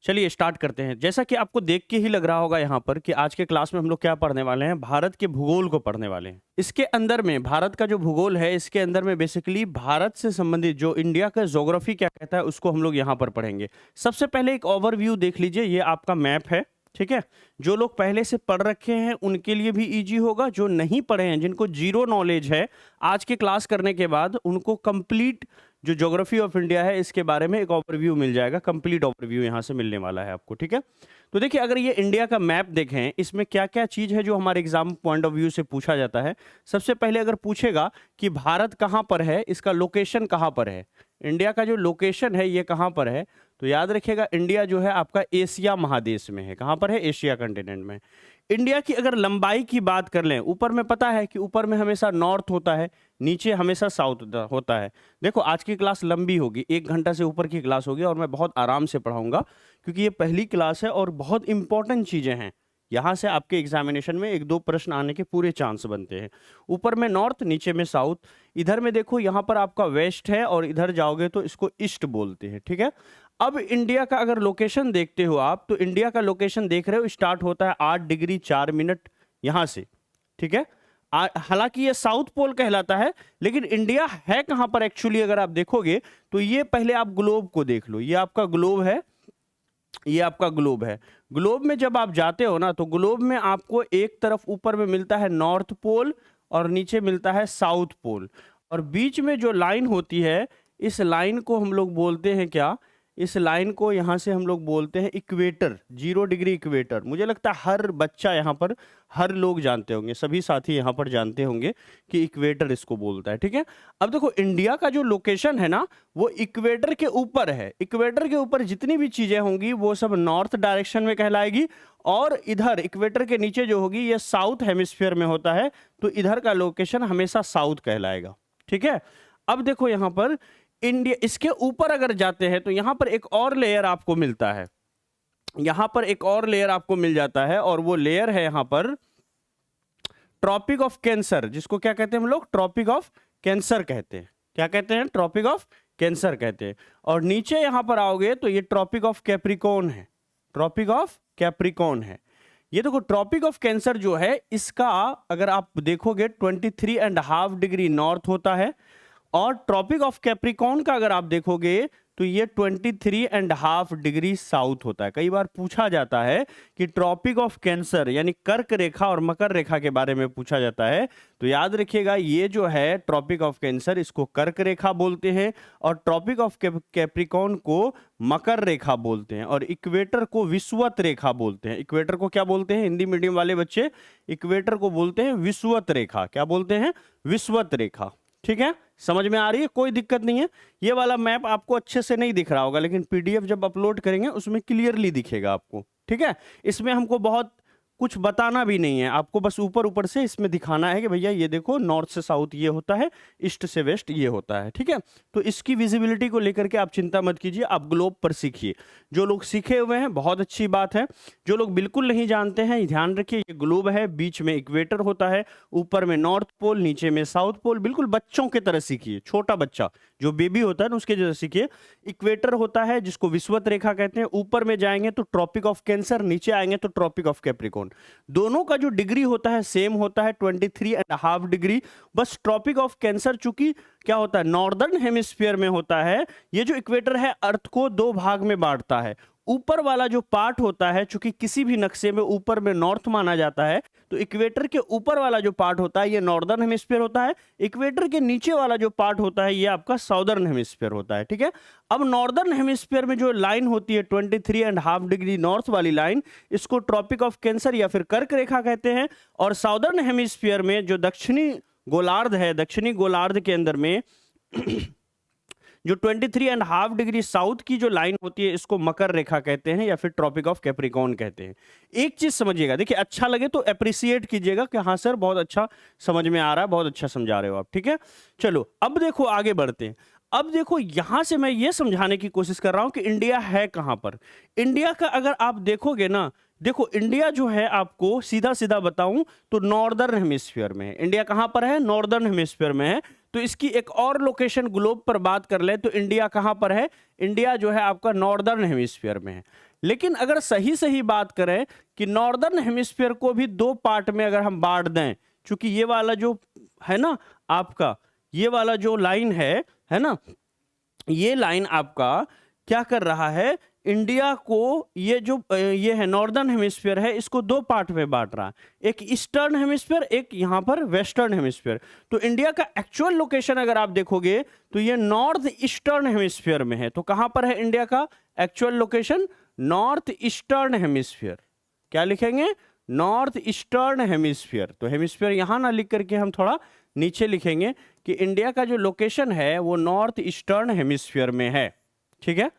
चलिए स्टार्ट करते हैं। जैसा कि आपको देख के ही लग रहा होगा यहाँ पर कि आज के क्लास में हम लोग क्या पढ़ने वाले हैं, भारत के भूगोल को पढ़ने वाले हैं। इसके अंदर में भारत का जो भूगोल है, इसके अंदर में बेसिकली भारत से संबंधित जो इंडिया का ज्योग्राफी क्या कहता है उसको हम लोग यहाँ पर पढ़ेंगे। सबसे पहले एक ओवरव्यू देख लीजिए, ये आपका मैप है, ठीक है। जो लोग पहले से पढ़ रखे हैं उनके लिए भी इजी होगा, जो नहीं पढ़े हैं, जिनको जीरो नॉलेज है, आज के क्लास करने के बाद उनको कंप्लीट जो ज्योग्राफी ऑफ इंडिया है इसके बारे में एक ओवरव्यू मिल जाएगा, कंप्लीट ओवरव्यू यहाँ से मिलने वाला है आपको, ठीक है। तो देखिए, अगर ये इंडिया का मैप देखें, इसमें क्या क्या चीज़ है जो हमारे एग्जाम पॉइंट ऑफ व्यू से पूछा जाता है। सबसे पहले अगर पूछेगा कि भारत कहाँ पर है, इसका लोकेशन कहाँ पर है, इंडिया का जो लोकेशन है ये कहाँ पर है, तो याद रखिएगा इंडिया जो है आपका एशिया महादेश में है। कहाँ पर है? एशिया कंटिनेंट में। इंडिया की अगर लंबाई की बात कर लें, ऊपर में पता है कि ऊपर में हमेशा नॉर्थ होता है, नीचे हमेशा साउथ होता है। देखो, आज की क्लास लंबी होगी, 1 घंटा से ऊपर की क्लास होगी और मैं बहुत आराम से पढ़ाऊंगा क्योंकि ये पहली क्लास है और बहुत इंपॉर्टेंट चीज़ें हैं। यहाँ से आपके एग्जामिनेशन में 1-2 प्रश्न आने के पूरे चांस बनते हैं। ऊपर में नॉर्थ, नीचे में साउथ। इधर में देखो, यहाँ पर आपका वेस्ट है और इधर जाओगे तो इसको ईस्ट बोलते हैं, ठीक है। अब इंडिया का अगर लोकेशन देखते हो आप, तो इंडिया का लोकेशन देख रहे हो स्टार्ट होता है 8 डिग्री 4 मिनट यहाँ से, ठीक है। हालांकि ये साउथ पोल कहलाता है, लेकिन इंडिया है कहाँ पर एक्चुअली अगर आप देखोगे तो ये पहले आप ग्लोब को देख लो। ये आपका ग्लोब है, ये आपका ग्लोब है। ग्लोब में जब आप जाते हो ना, तो ग्लोब में आपको एक तरफ ऊपर में मिलता है नॉर्थ पोल और नीचे मिलता है साउथ पोल, और बीच में जो लाइन होती है, इस लाइन को हम लोग बोलते हैं क्या? इस लाइन को यहाँ से हम लोग बोलते हैं इक्वेटर, 0 डिग्री इक्वेटर। मुझे लगता है हर बच्चा यहाँ पर, हर लोग जानते होंगे, सभी साथी यहाँ पर जानते होंगे कि इक्वेटर इसको बोलता है, ठीक है। अब देखो, इंडिया का जो लोकेशन है ना, वो इक्वेटर के ऊपर है। इक्वेटर के ऊपर जितनी भी चीजें होंगी वो सब नॉर्थ डायरेक्शन में कहलाएगी, और इधर इक्वेटर के नीचे जो होगी ये साउथ हेमिस्फीयर में होता है, तो इधर का लोकेशन हमेशा साउथ कहलाएगा, ठीक है। अब देखो यहाँ पर इंडिया, इसके ऊपर अगर जाते हैं तो यहां पर एक और लेयर आपको मिलता है, यहां पर एक और लेयर आपको मिल जाता है, और वो लेयर है यहां पर ट्रॉपिक ऑफ कैंसर, जिसको क्या कहते हैं हम लोग? ट्रॉपिक ऑफ कैंसर कहते हैं। क्या कहते हैं? ट्रॉपिक ऑफ कैंसर कहते हैं। और नीचे यहां पर आओगे तो ये ट्रॉपिक ऑफ कैप्रिकॉर्न है, ट्रॉपिक ऑफ कैप्रिकॉर्न है। ये देखो, ट्रॉपिक ऑफ कैंसर जो है, इसका अगर आप देखोगे 23.5 डिग्री नॉर्थ होता है, और ट्रॉपिक ऑफ कैप्रिकॉर्न का अगर आप देखोगे तो ये 23.5 डिग्री साउथ होता है। कई बार पूछा जाता है कि ट्रॉपिक ऑफ कैंसर यानी कर्क रेखा और मकर रेखा के बारे में पूछा जाता है, तो याद रखिएगा ये जो है ट्रॉपिक ऑफ कैंसर, इसको कर्क रेखा बोलते हैं, और ट्रॉपिक ऑफ कैप्रिकॉर्न को मकर रेखा बोलते हैं, और इक्वेटर को विषुवत रेखा बोलते हैं। इक्वेटर को क्या बोलते हैं हिंदी मीडियम वाले बच्चे? इक्वेटर को बोलते हैं विषुवत रेखा। क्या बोलते हैं? विषुवत रेखा, ठीक है। समझ में आ रही है? कोई दिक्कत नहीं है। ये वाला मैप आपको अच्छे से नहीं दिख रहा होगा, लेकिन पीडीएफ जब अपलोड करेंगे उसमें क्लियरली दिखेगा आपको, ठीक है। इसमें हमको बहुत कुछ बताना भी नहीं है, आपको बस ऊपर ऊपर से इसमें दिखाना है कि भैया ये देखो, नॉर्थ से साउथ ये होता है, ईस्ट से वेस्ट ये होता है, ठीक है। तो इसकी विजिबिलिटी को लेकर के आप चिंता मत कीजिए, आप ग्लोब पर सीखिए। जो लोग सीखे हुए हैं बहुत अच्छी बात है, जो लोग बिल्कुल नहीं जानते हैं ध्यान रखिए, ये ग्लोब है, बीच में इक्वेटर होता है, ऊपर में नॉर्थ पोल, नीचे में साउथ पोल। बिल्कुल बच्चों की तरह सीखिए, छोटा बच्चा जो बेबी होता है ना उसके जैसे सीखिए। इक्वेटर होता है जिसको विषुवत रेखा कहते हैं, ऊपर में जाएंगे तो ट्रॉपिक ऑफ कैंसर, नीचे आएंगे तो ट्रॉपिक ऑफ कैप्रिकॉर्न। दोनों का जो डिग्री होता है सेम होता है, 23.5 डिग्री। बस ट्रॉपिक ऑफ कैंसर चूंकि क्या होता है, नॉर्दर्न हेमिस्फीयर में होता है। ये जो इक्वेटर है अर्थ को 2 भाग में बांटता है। ऊपर वाला जो पार्ट होता है, चूंकि किसी भी नक्शे में ऊपर में नॉर्थ माना जाता है, तो इक्वेटर के ऊपर वाला जो पार्ट होता है ये नॉर्दर्न हेमिस्फीयर होता है। इक्वेटर के नीचे वाला जो पार्ट होता है ये आपका साउदर्न हेमिस्फीयर होता है, ठीक है। अब नॉर्दर्न हेमिस्फीयर में जो लाइन होती है 23.5 डिग्री नॉर्थ वाली लाइन, इसको ट्रॉपिक ऑफ कैंसर या फिर कर्क रेखा कहते हैं। और साउदर्न हेमिस्फीयर में जो दक्षिणी गोलार्ध है, दक्षिणी गोलार्ध के अंदर में जो 23.5 डिग्री साउथ की जो लाइन होती है, इसको मकर रेखा कहते हैं या फिर ट्रॉपिक ऑफ कैप्रिकॉर्न कहते हैं। एक चीज समझिएगा, देखिए अच्छा लगे तो अप्रिशिएट कीजिएगा कि हाँ सर बहुत अच्छा समझ में आ रहा है, बहुत अच्छा समझा रहे हो आप, ठीक है। चलो अब देखो आगे बढ़ते हैं। अब देखो, यहां से मैं ये समझाने की कोशिश कर रहा हूं कि इंडिया है कहां पर। इंडिया का अगर आप देखोगे ना, देखो इंडिया जो है, आपको सीधा सीधा बताऊं तो नॉर्दर्न हेमिस्फीयर में है। इंडिया कहां पर है? नॉर्दर्न हेमिस्फीयर में है। तो इसकी एक और लोकेशन ग्लोब पर बात कर ले तो इंडिया कहां पर है? इंडिया जो है आपका नॉर्दर्न हेमिस्फीयर में है। लेकिन अगर सही सही बात करें कि नॉर्दर्न हेमिस्फीयर को भी दो पार्ट में अगर हम बांट दें, क्योंकि ये वाला जो है ना आपका, ये वाला जो लाइन है ना, ये लाइन आपका क्या कर रहा है, इंडिया को ये जो ये है नॉर्दर्न हेमिस्फीयर है, इसको दो पार्ट में बांट रहा है, एक ईस्टर्न हेमिस्फीयर, एक यहां पर वेस्टर्न हेमिस्फीयर। तो इंडिया का एक्चुअल लोकेशन अगर आप देखोगे तो ये नॉर्थ ईस्टर्न हेमिस्फीयर में है। तो कहां पर है इंडिया का actual location? North eastern hemisphere. क्या लिखेंगे? North eastern hemisphere. तो हेमिस्फीयर यहां ना लिख करके हम थोड़ा नीचे लिखेंगे कि इंडिया का जो लोकेशन है वो नॉर्थ ईस्टर्न हेमिस्फीयर में है। ठीक है,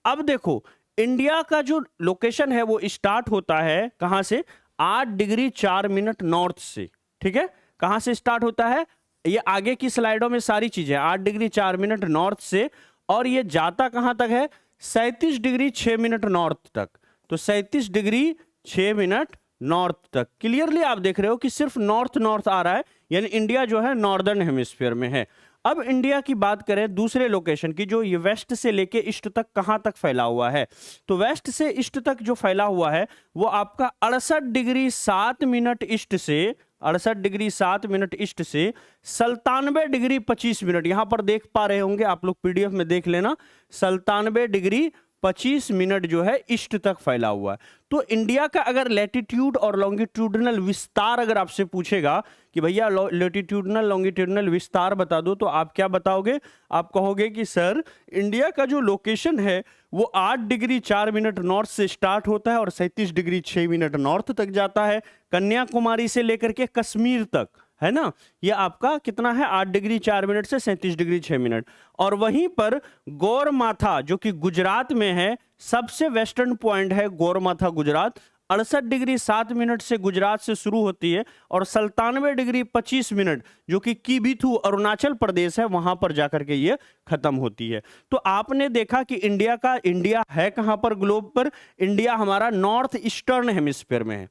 अब देखो इंडिया का जो लोकेशन है वो स्टार्ट होता है कहां से? 8 डिग्री 4 मिनट नॉर्थ से। ठीक है, कहां से स्टार्ट होता है? ये आगे की स्लाइडों में सारी चीजें 8 डिग्री 4 मिनट नॉर्थ से, और ये जाता कहां तक है? 37 डिग्री 6 मिनट नॉर्थ तक। तो 37 डिग्री 6 मिनट नॉर्थ तक। क्लियरली आप देख रहे हो कि सिर्फ नॉर्थ नॉर्थ आ रहा है, यानी इंडिया जो है नॉर्दर्न हेमिस्फीयर में है। अब इंडिया की बात करें दूसरे लोकेशन की, जो ये वेस्ट से लेके ईस्ट तक कहां तक फैला हुआ है, तो वेस्ट से ईस्ट तक जो फैला हुआ है वो आपका 68 डिग्री 7 मिनट ईस्ट से, 68 डिग्री 7 मिनट ईस्ट से 97 डिग्री 25 मिनट, यहां पर देख पा रहे होंगे आप लोग, पीडीएफ में देख लेना, 97 डिग्री 25 मिनट जो है ईस्ट तक फैला हुआ है। तो इंडिया का अगर लैटिट्यूड और लॉन्गिट्यूडनल विस्तार अगर आपसे पूछेगा कि भैया लैटिट्यूडनल लॉन्गिट्यूडनल विस्तार बता दो, तो आप क्या बताओगे? आप कहोगे कि सर इंडिया का जो लोकेशन है वो 8 डिग्री 4 मिनट नॉर्थ से स्टार्ट होता है और 37 डिग्री 6 मिनट नॉर्थ तक जाता है, कन्याकुमारी से लेकर के कश्मीर तक, है ना। ये आपका कितना है? 8 डिग्री 4 मिनट से 37 डिग्री 6 मिनट। और वहीं पर गौरमाथा जो कि गुजरात में है, सबसे वेस्टर्न पॉइंट है गौरमाथा गुजरात, 68 डिग्री 7 मिनट से गुजरात से शुरू होती है और 97 डिग्री 25 मिनट जो कि कीबीथू अरुणाचल प्रदेश है, वहां पर जाकर के ये खत्म होती है। तो आपने देखा कि इंडिया है कहां पर ग्लोब पर? इंडिया हमारा नॉर्थ ईस्टर्न हेमिस्फीयर में है।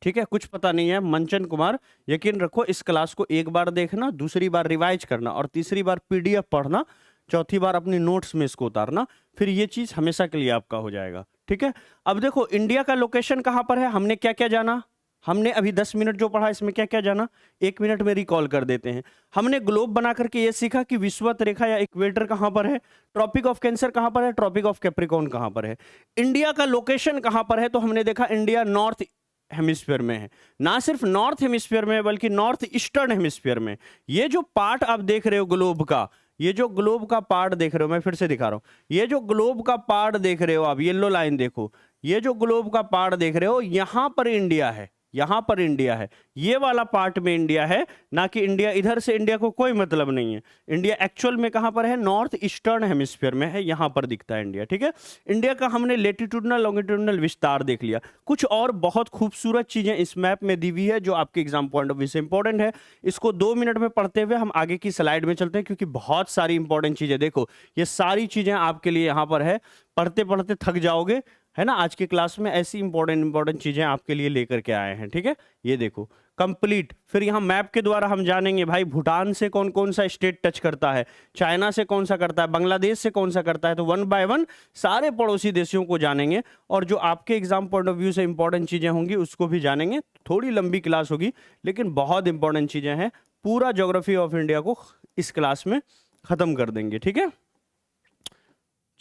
ठीक है, कुछ पता नहीं है मंचन कुमार, यकीन रखो इस क्लास को एक बार देखना, दूसरी बार रिवाइज करना और तीसरी बार पीडीएफ पढ़ना, चौथी बार अपनी नोट्स में इसको उतारना, फिर ये चीज हमेशा के लिए आपका हो जाएगा। ठीक है, अब देखो इंडिया का लोकेशन कहां पर है, हमने क्या क्या जाना, हमने अभी 10 मिनट जो पढ़ा इसमें क्या क्या जाना, 1 मिनट में रिकॉल कर देते हैं। हमने ग्लोब बना करके ये सीखा कि विषुवत रेखा या इक्वेटर कहां पर है, ट्रॉपिक ऑफ कैंसर कहां पर है, ट्रॉपिक ऑफ कैप्रिकॉर्न कहां पर है, इंडिया का लोकेशन कहां पर है, तो हमने देखा इंडिया नॉर्थ हेमिस्फीयर में है। ना सिर्फ नॉर्थ हेमिस्फीयर में बल्कि नॉर्थ ईस्टर्न हेमिस्फीयर में। ये जो पार्ट आप देख रहे हो ग्लोब का, ये जो ग्लोब का पार्ट देख रहे हो, मैं फिर से दिखा रहा हूं, ये जो ग्लोब का पार्ट देख रहे हो आप, येलो लाइन देखो, ये जो ग्लोब का पार्ट देख रहे हो, यहां पर इंडिया है, यहां पर इंडिया है, ये वाला पार्ट में इंडिया है, ना कि इंडिया इधर से, इंडिया को कोई मतलब नहीं है। इंडिया एक्चुअल में कहां पर है? नॉर्थ ईस्टर्न हेमिस्फीयर में है, यहां पर दिखता है इंडिया। ठीक है, इंडिया का हमने लेटिट्यूडनल लॉन्गिट्यूडनल विस्तार देख लिया। कुछ और बहुत खूबसूरत चीजें इस मैप में दी हुई है जो आपके एग्जाम पॉइंट ऑफ व्यू से इंपॉर्टेंट है। इसको 2 मिनट में पढ़ते हुए हम आगे की स्लाइड में चलते हैं, क्योंकि बहुत सारी इंपॉर्टेंट चीजें, देखो ये सारी चीजें आपके लिए यहां पर है, पढ़ते पढ़ते थक जाओगे, है ना। आज की क्लास में ऐसी इंपॉर्टेंट चीजें आपके लिए लेकर के आए हैं। ठीक है, ये देखो कंप्लीट। फिर यहाँ मैप के द्वारा हम जानेंगे भाई भूटान से कौन कौन सा स्टेट टच करता है, चाइना से कौन सा करता है, बांग्लादेश से कौन सा करता है। तो 1 बाय 1 सारे पड़ोसी देशों को जानेंगे और जो आपके एग्जाम पॉइंट ऑफ व्यू से इंपॉर्टेंट चीजें होंगी उसको भी जानेंगे। थोड़ी लंबी क्लास होगी लेकिन बहुत इंपॉर्टेंट चीजें हैं। पूरा ज्योग्राफी ऑफ इंडिया को इस क्लास में खत्म कर देंगे। ठीक है,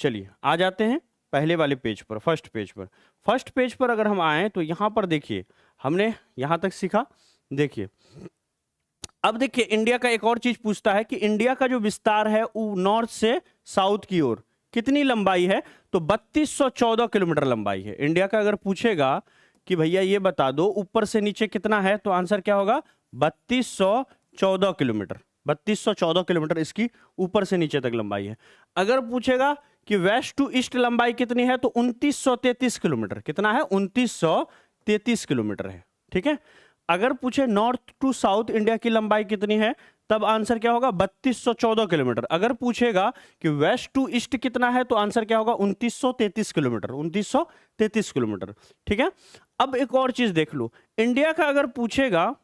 चलिए आ जाते हैं पहले वाले पेज पर, फर्स्ट पेज पर अगर हम आए तो यहां पर देखिए हमने यहां तक सीखा। देखिए अब देखिए इंडिया का एक और चीज पूछता है कि इंडिया का जो विस्तार है वो नॉर्थ से साउथ की ओर कितनी लंबाई है, तो 3214 किलोमीटर लंबाई है इंडिया का। अगर पूछेगा कि भैया ये बता दो ऊपर से नीचे कितना है, तो आंसर क्या होगा? 3214 किलोमीटर। 3214 किलोमीटर इसकी ऊपर से नीचे तक लंबाई है। अगर पूछेगा कि वेस्ट टू ईस्ट लंबाई कितनी है, तो 2933 किलोमीटर। कितना है? 2933 किलोमीटर है। ठीक है, अगर पूछे नॉर्थ टू साउथ इंडिया की लंबाई कितनी है, तब आंसर क्या होगा? 3214 किलोमीटर। अगर पूछेगा कि वेस्ट टू ईस्ट कितना है, तो आंसर क्या होगा? 2933 किलोमीटर। 2933 किलोमीटर। ठीक है, अब एक और चीज देख लो, इंडिया का अगर पूछेगा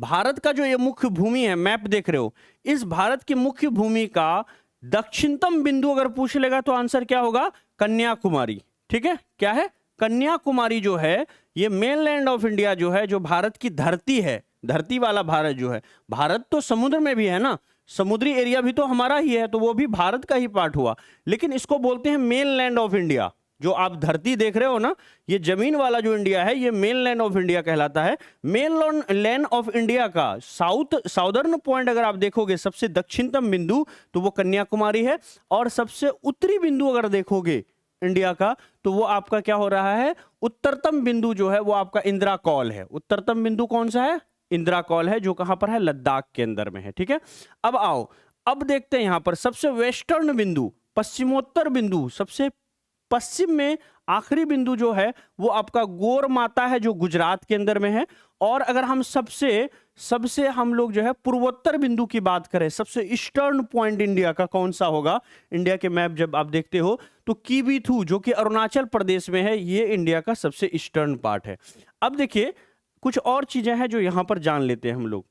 भारत का जो ये मुख्य भूमि है, मैप देख रहे हो, इस भारत की मुख्य भूमि का दक्षिणतम बिंदु अगर पूछ लेगा तो आंसर क्या होगा? कन्याकुमारी। ठीक है, क्या है? कन्याकुमारी जो है ये मेनलैंड ऑफ इंडिया जो है, जो भारत की धरती है, धरती वाला भारत जो है, भारत तो समुद्र में भी है ना, समुद्री एरिया भी तो हमारा ही है, तो वो भी भारत का ही पार्ट हुआ, लेकिन इसको बोलते हैं मेनलैंड ऑफ इंडिया। जो आप धरती देख रहे हो ना, ये जमीन वाला जो इंडिया है, ये मेनलैंड ऑफ इंडिया कहलाता है। मेनलैंड ऑफ इंडिया का साउदर्न पॉइंट अगर आप देखोगे, सबसे दक्षिणतम बिंदु तो वो कन्याकुमारी है, और सबसे उत्तरी बिंदु अगर देखोगे इंडिया का तो वो आपका क्या हो रहा है? उत्तरतम बिंदु जो है वो आपका इंदिरा कौल है। उत्तरतम बिंदु कौन सा है? इंदिरा कौल है, जो कहां पर है? लद्दाख के अंदर में है। ठीक है, अब आओ, अब देखते हैं यहां पर सबसे वेस्टर्न बिंदु, पश्चिमोत्तर बिंदु, सबसे पश्चिम में आखिरी बिंदु जो है वो आपका गौर माता है, जो गुजरात के अंदर में है। और अगर हम सबसे हम लोग जो है पूर्वोत्तर बिंदु की बात करें, सबसे ईस्टर्न पॉइंट इंडिया का कौन सा होगा? इंडिया के मैप जब आप देखते हो तो कीबीथू, जो कि अरुणाचल प्रदेश में है, ये इंडिया का सबसे ईस्टर्न पार्ट है। अब देखिए कुछ और चीजें हैं जो यहां पर जान लेते हैं हम लोग।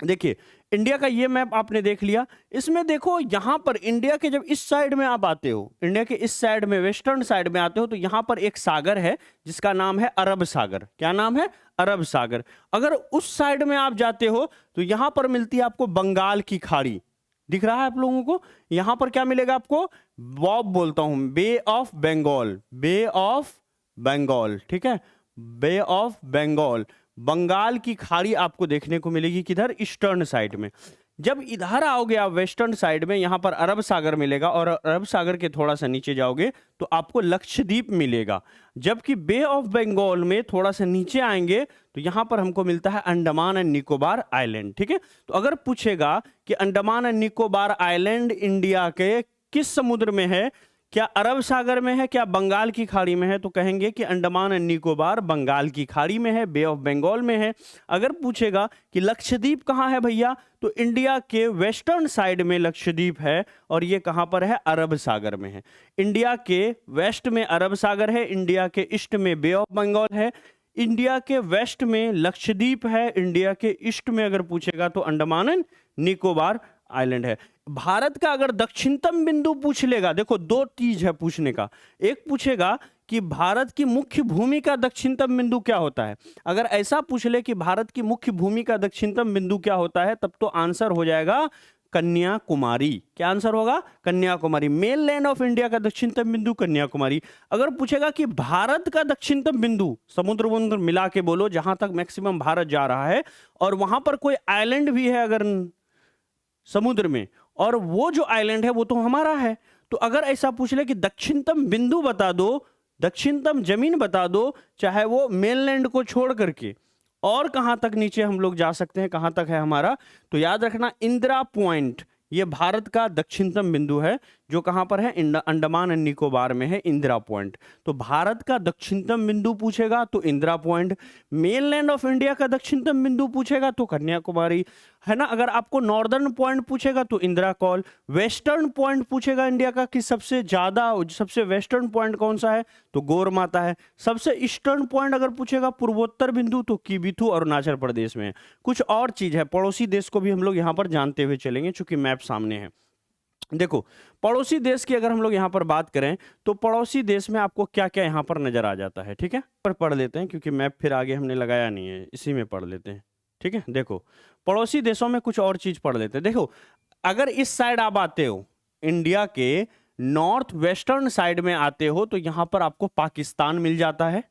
देखिए इंडिया का ये मैप आपने देख लिया, इसमें देखो यहां पर इंडिया के जब इस साइड में आप आते हो, इंडिया के इस साइड में, वेस्टर्न साइड में आते हो, तो यहां पर एक सागर है जिसका नाम है अरब सागर। क्या नाम है? अरब सागर। अगर उस साइड में आप जाते हो तो यहां पर मिलती है आपको बंगाल की खाड़ी। दिख रहा है आप लोगों को? यहां पर क्या मिलेगा आपको? बॉब बोलता हूं, bay of Bengal, bay of Bengal. ठीक है, बे ऑफ बंगाल, बंगाल की खाड़ी आपको देखने को मिलेगी किधर? ईस्टर्न साइड में। जब इधर आओगे आप वेस्टर्न साइड में, यहां पर अरब सागर मिलेगा, और अरब सागर के थोड़ा सा नीचे जाओगे तो आपको लक्षद्वीप मिलेगा। जबकि बे ऑफ बंगाल में थोड़ा सा नीचे आएंगे तो यहां पर हमको मिलता है अंडमान एंड निकोबार आइलैंड। ठीक है, तो अगर पूछेगा कि Andaman and Nicobar island India के किस समुद्र में है, क्या अरब सागर में है, क्या बंगाल की खाड़ी में है, तो कहेंगे कि अंडमान एंड निकोबार बंगाल की खाड़ी में है, बे ऑफ बंगाल में है। अगर पूछेगा कि लक्षद्वीप कहाँ है भैया, तो इंडिया के वेस्टर्न साइड में लक्षद्वीप है, और ये कहाँ पर है? अरब सागर में है। इंडिया के वेस्ट में अरब सागर है, इंडिया के ईस्ट में बे ऑफ बंगाल है, इंडिया के वेस्ट में लक्षद्वीप है, इंडिया के ईस्ट में अगर पूछेगा तो अंडमान एंड निकोबार आइलैंड है। भारत का अगर दक्षिणतम बिंदु पूछ लेगा, देखो दो चीज है पूछने का, एक पूछेगा कि भारत की मुख्य भूमि का दक्षिणतम बिंदु क्या होता है। अगर ऐसा पूछ ले कि भारत की मुख्य भूमि का दक्षिणतम बिंदु क्या होता है, तब तो आंसर हो जाएगा कन्याकुमारी। क्या आंसर होगा? Kanyakumari. Main land of India का दक्षिणतम बिंदु कन्याकुमारी। अगर पूछेगा कि भारत का दक्षिणतम बिंदु, समुद्र वमुद्र मिला के बोलो, जहां तक मैक्सिमम भारत जा रहा है, और वहां पर कोई आइलैंड भी है अगर समुद्र में, और वो जो आइलैंड है वो तो हमारा है, तो अगर ऐसा पूछ ले कि दक्षिणतम बिंदु बता दो, दक्षिणतम जमीन बता दो, चाहे वो मेनलैंड को छोड़ करके, और कहां तक नीचे हम लोग जा सकते हैं, कहां तक है हमारा, तो याद रखना इंदिरा पॉइंट ये भारत का दक्षिणतम बिंदु है, जो कहां पर है? अंडमान एंड निकोबार में है इंदिरा पॉइंट। तो भारत का दक्षिणतम बिंदु पूछेगा तो Indira point, mainland of India का दक्षिणतम बिंदु पूछेगा तो कन्याकुमारी, है ना। अगर आपको नॉर्दर्न पॉइंट पूछेगा तो इंदिरा कौल, वेस्टर्न पॉइंट पूछेगा इंडिया का कि सबसे ज्यादा, सबसे वेस्टर्न पॉइंट कौन सा है, तो गौर माता है। सबसे ईस्टर्न पॉइंट अगर पूछेगा पूर्वोत्तर बिंदु, तो कीबीथू अरुणाचल प्रदेश में है। कुछ और चीज है, पड़ोसी देश को भी हम लोग यहां पर जानते हुए चलेंगे, चूंकि मैप सामने है। देखो पड़ोसी देश की अगर हम लोग यहां पर बात करें तो पड़ोसी देश में आपको क्या क्या यहां पर नजर आ जाता है। ठीक है, पर पढ़ लेते हैं, क्योंकि मैप फिर आगे हमने लगाया नहीं है, इसी में पढ़ लेते हैं। ठीक है, देखो पड़ोसी देशों में कुछ और चीज पढ़ लेते हैं। देखो अगर इस साइड आप आते हो, इंडिया के नॉर्थ वेस्टर्न साइड में आते हो, तो यहां पर आपको पाकिस्तान मिल जाता है।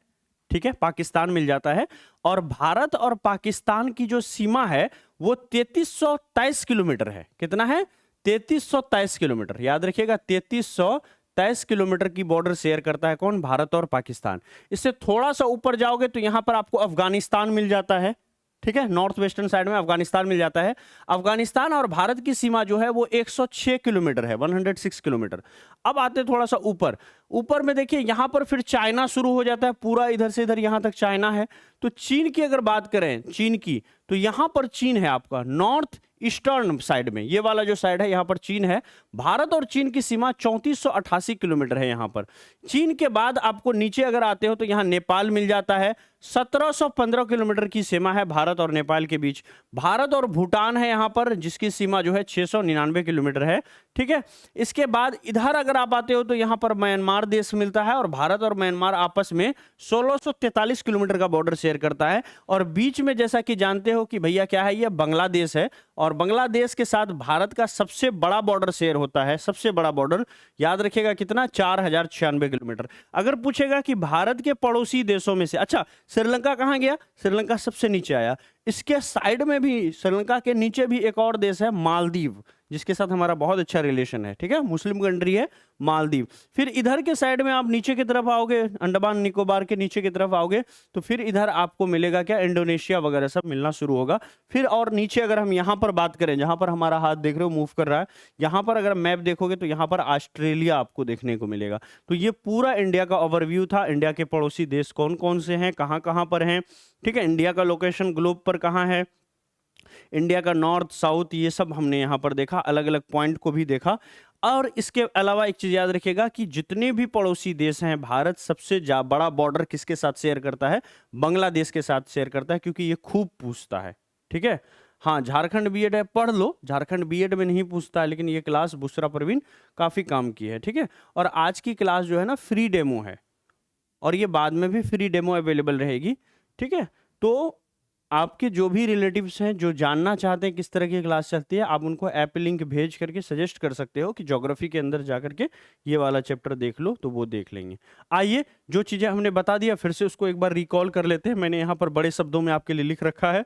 ठीक है, पाकिस्तान मिल जाता है, और भारत और पाकिस्तान की जो सीमा है वो 3323 किलोमीटर है। कितना है? 3323 किलोमीटर। याद रखिएगा, 3323 किलोमीटर की बॉर्डर शेयर करता है कौन? भारत और पाकिस्तान। इससे थोड़ा सा ऊपर जाओगे तो यहां पर आपको अफगानिस्तान मिल जाता है। ठीक है, नॉर्थ वेस्टर्न साइड में अफगानिस्तान मिल जाता है। अफगानिस्तान और भारत की सीमा जो है वो 106 किलोमीटर है, 106 किलोमीटर। अब आते थोड़ा सा ऊपर, ऊपर में देखिए यहां पर फिर चाइना शुरू हो जाता है, पूरा इधर से इधर यहां तक चाइना है। तो चीन की अगर बात करें, चीन की, तो यहां पर चीन है आपका नॉर्थ ईस्टर्न साइड में, ये वाला जो साइड है यहां पर चीन है। भारत और चीन की सीमा 3488 किलोमीटर है यहां पर। चीन के बाद आपको नीचे अगर आते हो तो यहां नेपाल मिल जाता है, 1715 किलोमीटर की सीमा है भारत और नेपाल के बीच। भारत और भूटान है यहां पर, जिसकी सीमा जो है 699 किलोमीटर है, ठीक है। इसके बाद इधर अगर आप आते हो तो यहां पर म्यांमार देश मिलता है, और भारत और म्यांमार आपस में 1643 किलोमीटर का बॉर्डर शेयर करता है। और बीच में जैसा कि जानते हो कि भैया क्या है, ये बांग्लादेश है, और बांग्लादेश के साथ भारत का सबसे बड़ा बॉर्डर शेयर होता है, सबसे बड़ा बॉर्डर याद रखिएगा कितना, 4096 किलोमीटर। अगर पूछेगा कि भारत के पड़ोसी देशों में से, अच्छा श्रीलंका कहां गया, श्रीलंका सबसे नीचे आया। इसके साइड में भी, श्रीलंका के नीचे भी एक और देश है मालदीव, जिसके साथ हमारा बहुत अच्छा रिलेशन है, ठीक है, मुस्लिम कंट्री है मालदीव। फिर इधर के साइड में आप नीचे की तरफ आओगे, अंडमान निकोबार के नीचे की तरफ आओगे तो फिर इधर आपको मिलेगा क्या, इंडोनेशिया वगैरह सब मिलना शुरू होगा। फिर और नीचे अगर हम यहां पर बात करें, जहां पर हमारा हाथ देख रहे हो मूव कर रहा है, यहां पर अगर मैप देखोगे तो यहां पर ऑस्ट्रेलिया आपको देखने को मिलेगा। तो ये पूरा इंडिया का ओवरव्यू था, इंडिया के पड़ोसी देश कौन कौन से हैं, कहां कहां पर हैं, ठीक है, इंडिया का लोकेशन ग्लोब पर कहां है, इंडिया का नॉर्थ साउथ, ये सब हमने यहाँ पर देखा, अलग अलग पॉइंट को भी देखा। और इसके अलावा एक चीज याद रखिएगा कि जितने भी पड़ोसी देश हैं, भारत सबसे बड़ा बॉर्डर किसके साथ शेयर करता है, बांग्लादेश के साथ शेयर करता है, क्योंकि ये खूब पूछता है, ठीक है। हाँ, झारखंड बीएड है, पढ़ लो, झारखंड बीएड में नहीं पूछता है, लेकिन ये क्लास बुशरा परवीन काफी काम की है, ठीक है। और आज की क्लास जो है ना फ्री डेमो है, और ये बाद में भी फ्री डेमो अवेलेबल रहेगी, ठीक है। तो आपके जो भी रिलेटिव्स हैं जो जानना चाहते हैं किस तरह की क्लास चलती है, आप उनको ऐप लिंक भेज करके सजेस्ट कर सकते हो कि ज्योग्राफी के अंदर जाकर के ये वाला चैप्टर देख लो, तो वो देख लेंगे। आइए, जो चीजें हमने बता दिया फिर से उसको एक बार रिकॉल कर लेते हैं। मैंने यहाँ पर बड़े शब्दों में आपके लिए लिख रखा है।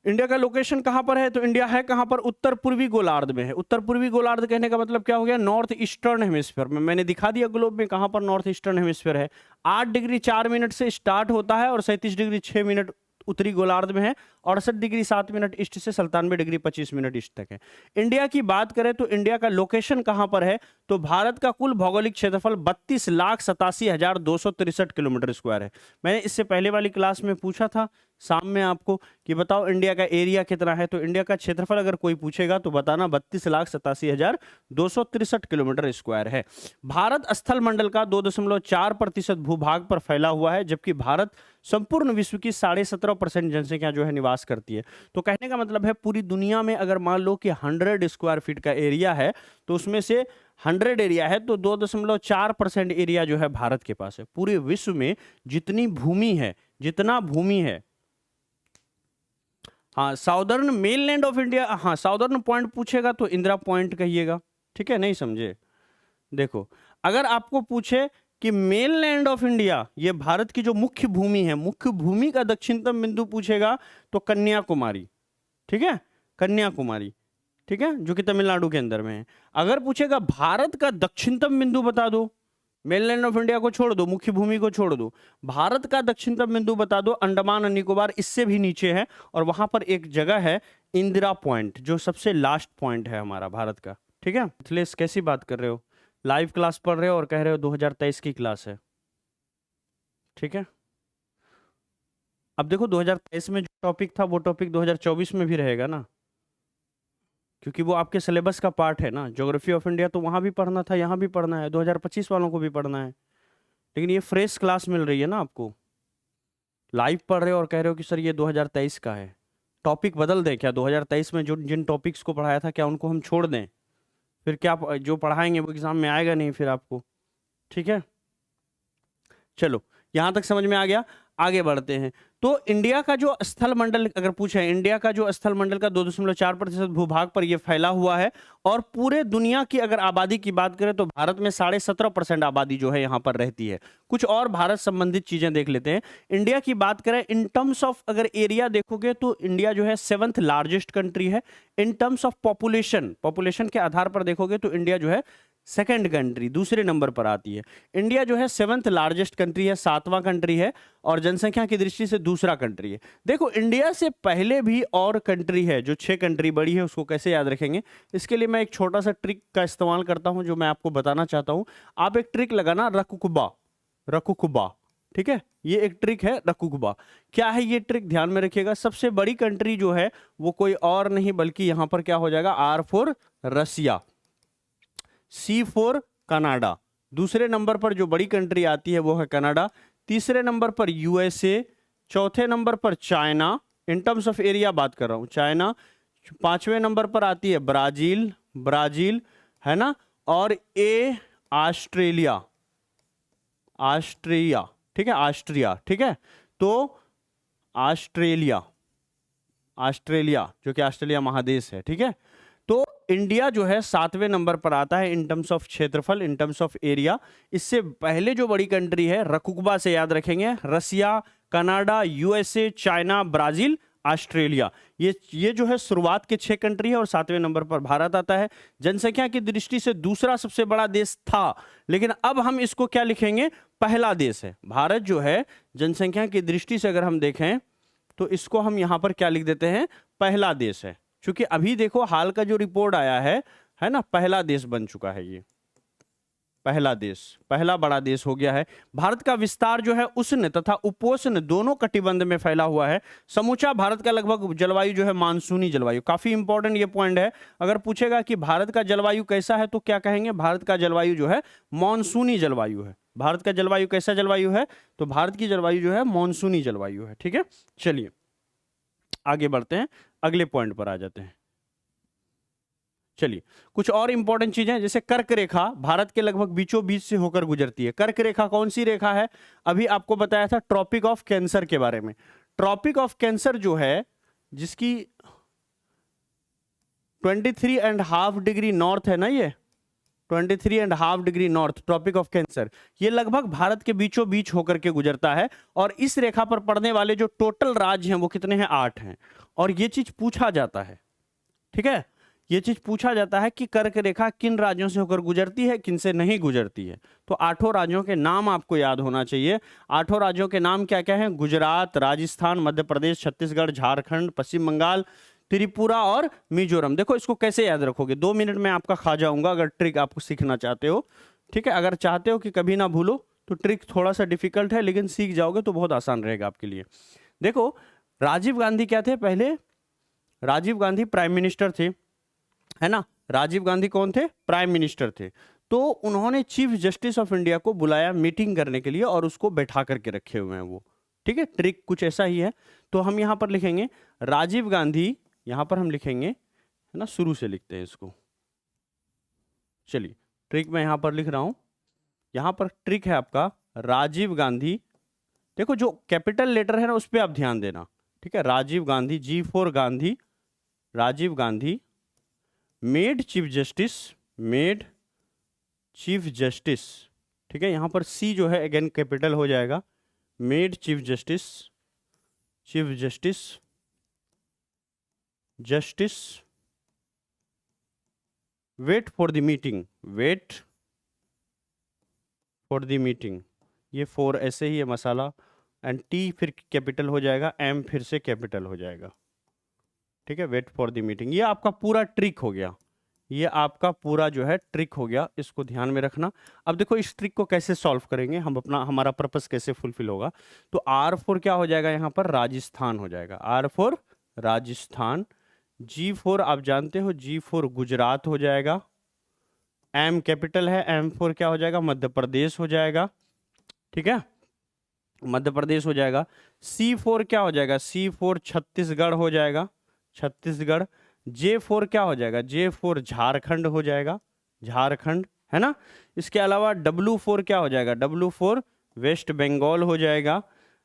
इंडिया का लोकेशन कहां पर है, तो इंडिया है कहां पर, उत्तर पूर्वी गोलार्ध में है। उत्तर पूर्वी गोलार्ध कहने का मतलब क्या हो गया, नॉर्थ ईस्टर्न हेमिस्फीयर में। मैंने दिखा दिया ग्लोब में कहां पर नॉर्थ ईस्टर्न हेमिस्फीयर है। 8 डिग्री 4 मिनट से स्टार्ट होता है और 37 डिग्री 6 मिनट उत्तरी गोलार्ध में है, 68 डिग्री 7 मिनट ईस्ट से 97 डिग्री 25 मिनट ईस्ट तक है। इंडिया की बात करें तो इंडिया का लोकेशन कहां पर है, तो भारत का कुल भौगोलिक क्षेत्रफल 32,87,263 किलोमीटर स्क्वायर है। मैंने इससे पहले वाली क्लास में पूछा था शाम में आपको कि बताओ इंडिया का एरिया कितना है, तो इंडिया का क्षेत्रफल अगर कोई पूछेगा तो बताना 32,87,263 किलोमीटर स्क्वायर है। भारत स्थल मंडल का 2.4% भूभाग पर फैला हुआ है, जबकि भारत संपूर्ण विश्व की 17.5% जनसंख्या जो है निवास करती है। तो कहने का मतलब है पूरी दुनिया में अगर मान लो कि 100 स्क्वायर फीट का एरिया है, तो उसमें से 100 एरिया है तो 2.4% एरिया जो है भारत के पास है। पूरे विश्व में जितनी भूमि है, जितना भूमि है, हाँ, साउदर्न मेनलैंड ऑफ इंडिया, हाँ साउदर्न पॉइंट पूछेगा तो इंदिरा पॉइंट कहिएगा, ठीक है, नहीं समझे। देखो, अगर आपको पूछे कि मेनलैंड ऑफ इंडिया, ये भारत की जो मुख्य भूमि है, मुख्य भूमि का दक्षिणतम बिंदु पूछेगा तो कन्याकुमारी, ठीक है, कन्याकुमारी, ठीक है, जो कि तमिलनाडु के अंदर में है। अगर पूछेगा भारत का दक्षिणतम बिंदु बता दो, मेनलैंड ऑफ इंडिया को छोड़ दो, मुख्य भूमि को छोड़ दो, भारत का दक्षिणतम बिंदु बता दो, अंडमान और निकोबार इससे भी नीचे है, और वहां पर एक जगह है इंदिरा पॉइंट, जो सबसे लास्ट पॉइंट है हमारा भारत का, ठीक है। मिथिलेश कैसी बात कर रहे हो, लाइव क्लास पढ़ रहे हो और कह रहे हो 2023 की क्लास है, ठीक है। अब देखो 2023 में जो टॉपिक था वो टॉपिक 2024 में भी रहेगा ना, क्योंकि वो आपके सिलेबस का पार्ट है ना। ज्योग्राफी ऑफ इंडिया तो वहां भी पढ़ना था, यहाँ भी पढ़ना है, 2025 वालों को भी पढ़ना है, लेकिन ये फ्रेश क्लास मिल रही है ना आपको। लाइव पढ़ रहे हो और कह रहे हो कि सर ये 2023 का है, टॉपिक बदल दें क्या, 2023 में जो जिन टॉपिक्स को पढ़ाया था क्या उनको हम छोड़ दें, फिर क्या जो पढ़ाएंगे वो एग्जाम में आएगा नहीं फिर आपको, ठीक है। चलो, यहां तक समझ में आ गया, आगे बढ़ते हैं। तो इंडिया का जो स्थल मंडल अगर पूछे, इंडिया का जो स्थल मंडल का 2.4% भूभाग पर यह फैला हुआ है, और पूरे दुनिया की अगर आबादी की बात करें तो भारत में 17.5% आबादी जो है यहां पर रहती है। कुछ और भारत संबंधित चीजें देख लेते हैं। इंडिया की बात करें इन टर्म्स ऑफ अगर एरिया देखोगे तो इंडिया जो है 7th लार्जेस्ट कंट्री है। इन टर्म्स ऑफ पॉपुलेशन के आधार पर देखोगे तो इंडिया जो है सेकंड कंट्री, दूसरे नंबर पर आती है। इंडिया जो है 7th लार्जेस्ट कंट्री है, 7वां कंट्री है, और जनसंख्या की दृष्टि से दूसरा कंट्री है। देखो, इंडिया से पहले भी और कंट्री है जो 6 कंट्री बड़ी है, उसको कैसे याद रखेंगे, इसके लिए मैं एक छोटा सा ट्रिक का इस्तेमाल करता हूं जो मैं आपको बताना चाहता हूं। आप एक ट्रिक लगाना, रकुकुबा, रकुकुबा, ठीक है, ये एक ट्रिक है रकुकबा। क्या है ये ट्रिक, ध्यान में रखिएगा। सबसे बड़ी कंट्री जो है वो कोई और नहीं बल्कि यहां पर क्या हो जाएगा, R for Russia, C for Canada. दूसरे नंबर पर जो बड़ी कंट्री आती है वो है कनाडा, तीसरे नंबर पर USA, चौथे नंबर पर China, in terms of area बात कर रहा हूं, चाइना। पांचवें नंबर पर आती है ब्राजील, ब्राजील है ना, और A ऑस्ट्रेलिया, ऑस्ट्रेलिया, ठीक है, ऑस्ट्रिया, ठीक है। तो ऑस्ट्रेलिया, ऑस्ट्रेलिया जो कि ऑस्ट्रेलिया महादेश है, ठीक है। तो इंडिया जो है 7वें नंबर पर आता है इन टर्म्स ऑफ क्षेत्रफल, इन टर्म्स ऑफ एरिया। इससे पहले जो बड़ी कंट्री है रकुकबा से याद रखेंगे, Russia, Canada, USA, China, Brazil, Australia. ये जो है शुरुआत के 6 कंट्री है और 7वें नंबर पर भारत आता है। जनसंख्या की दृष्टि से दूसरा सबसे बड़ा देश था, लेकिन अब हम इसको क्या लिखेंगे, पहला देश है। भारत जो है जनसंख्या की दृष्टि से अगर हम देखें तो इसको हम यहां पर क्या लिख देते हैं, पहला देश है। क्योंकि अभी देखो हाल का जो रिपोर्ट आया है ना, पहला देश बन चुका है ये, पहला देश, पहला बड़ा देश हो गया है। भारत का विस्तार जो है उष्ण तथा उपोष्ण दोनों कटिबंध में फैला हुआ है। समूचा भारत का लगभग जलवायु जो है मानसूनी जलवायु, काफी इंपॉर्टेंट ये पॉइंट है। अगर पूछेगा कि भारत का जलवायु कैसा है तो क्या कहेंगे, भारत का जलवायु जो है मानसूनी जलवायु है। भारत का जलवायु कैसा जलवायु है, तो भारत की जलवायु जो है मानसूनी जलवायु है, ठीक है। चलिए आगे बढ़ते हैं, अगले पॉइंट पर आ जाते हैं। चलिए कुछ और इंपॉर्टेंट चीजें, जैसे कर्क रेखा भारत के लगभग बीचों बीच से होकर गुजरती है। कर्क रेखा कौन सी रेखा है, अभी आपको बताया था ट्रॉपिक ऑफ कैंसर के बारे में। ट्रॉपिक ऑफ कैंसर जो है जिसकी 23.5 डिग्री नॉर्थ है ना, ये 23.5 degree north, tropic of cancer, ये लगभग भारत के बीचों बीच होकर के गुजरता है। और इस रेखा पर पड़ने वाले जो टोटल राज्य हैं वो कितने हैं, 8 हैं। और ये चीज पूछा जाता है, ठीक है, ये चीज पूछा जाता है कि कर्क रेखा किन राज्यों से होकर गुजरती है, किन से नहीं गुजरती है। तो 8 राज्यों के नाम आपको याद होना चाहिए। 8 राज्यों के नाम क्या क्या हैं, गुजरात, राजस्थान, मध्य प्रदेश, छत्तीसगढ़, झारखंड, पश्चिम बंगाल, त्रिपुरा और मिजोरम। देखो इसको कैसे याद रखोगे, 2 मिनट में आपका खा जाऊंगा अगर ट्रिक आपको सीखना चाहते हो, ठीक है। अगर चाहते हो कि कभी ना भूलो तो ट्रिक थोड़ा सा डिफिकल्ट है, लेकिन सीख जाओगे तो बहुत आसान रहेगा आपके लिए। देखो राजीव गांधी क्या थे, पहले राजीव गांधी प्राइम मिनिस्टर थे, है ना। राजीव गांधी कौन थे, प्राइम मिनिस्टर थे। तो उन्होंने चीफ जस्टिस ऑफ इंडिया को बुलाया मीटिंग करने के लिए और उसको बैठा करके रखे हुए हैं वो, ठीक है। ट्रिक कुछ ऐसा ही है। तो हम यहां पर लिखेंगे राजीव गांधी, यहां पर हम लिखेंगे, है ना, शुरू से लिखते हैं इसको। चलिए ट्रिक मैं यहां पर लिख रहा हूं, यहां पर ट्रिक है आपका राजीव गांधी। देखो जो कैपिटल लेटर है ना उस पर आप ध्यान देना, ठीक है। Rajiv Gandhi, G for Gandhi, Rajiv Gandhi made chief justice, made chief justice, ठीक है। यहां पर C जो है अगेन कैपिटल हो जाएगा, made chief justice, chief justice, justice, wait for the meeting, wait for the meeting, ये 4 ऐसे ही है मसाला, एंड T फिर कैपिटल हो जाएगा, M फिर से कैपिटल हो जाएगा, ठीक है। वेट फॉर द मीटिंग, ये आपका पूरा ट्रिक हो गया, ये आपका पूरा जो है ट्रिक हो गया, इसको ध्यान में रखना। अब देखो इस ट्रिक को कैसे सॉल्व करेंगे हम, अपना हमारा पर्पस कैसे फुलफिल होगा। तो R फॉर क्या हो जाएगा, यहाँ पर राजस्थान हो जाएगा, R for Rajasthan. G for आप जानते हो, G फॉर गुजरात हो जाएगा, M कैपिटल है, M फॉर क्या हो जाएगा, मध्य प्रदेश हो जाएगा, ठीक है, मध्य प्रदेश हो जाएगा। C फॉर क्या हो जाएगा, C फॉर छत्तीसगढ़ हो जाएगा, छत्तीसगढ़। J फॉर क्या हो जाएगा, J फॉर झारखंड हो जाएगा, झारखंड, है ना। इसके अलावा W फॉर क्या हो जाएगा, W फॉर वेस्ट बंगाल हो जाएगा,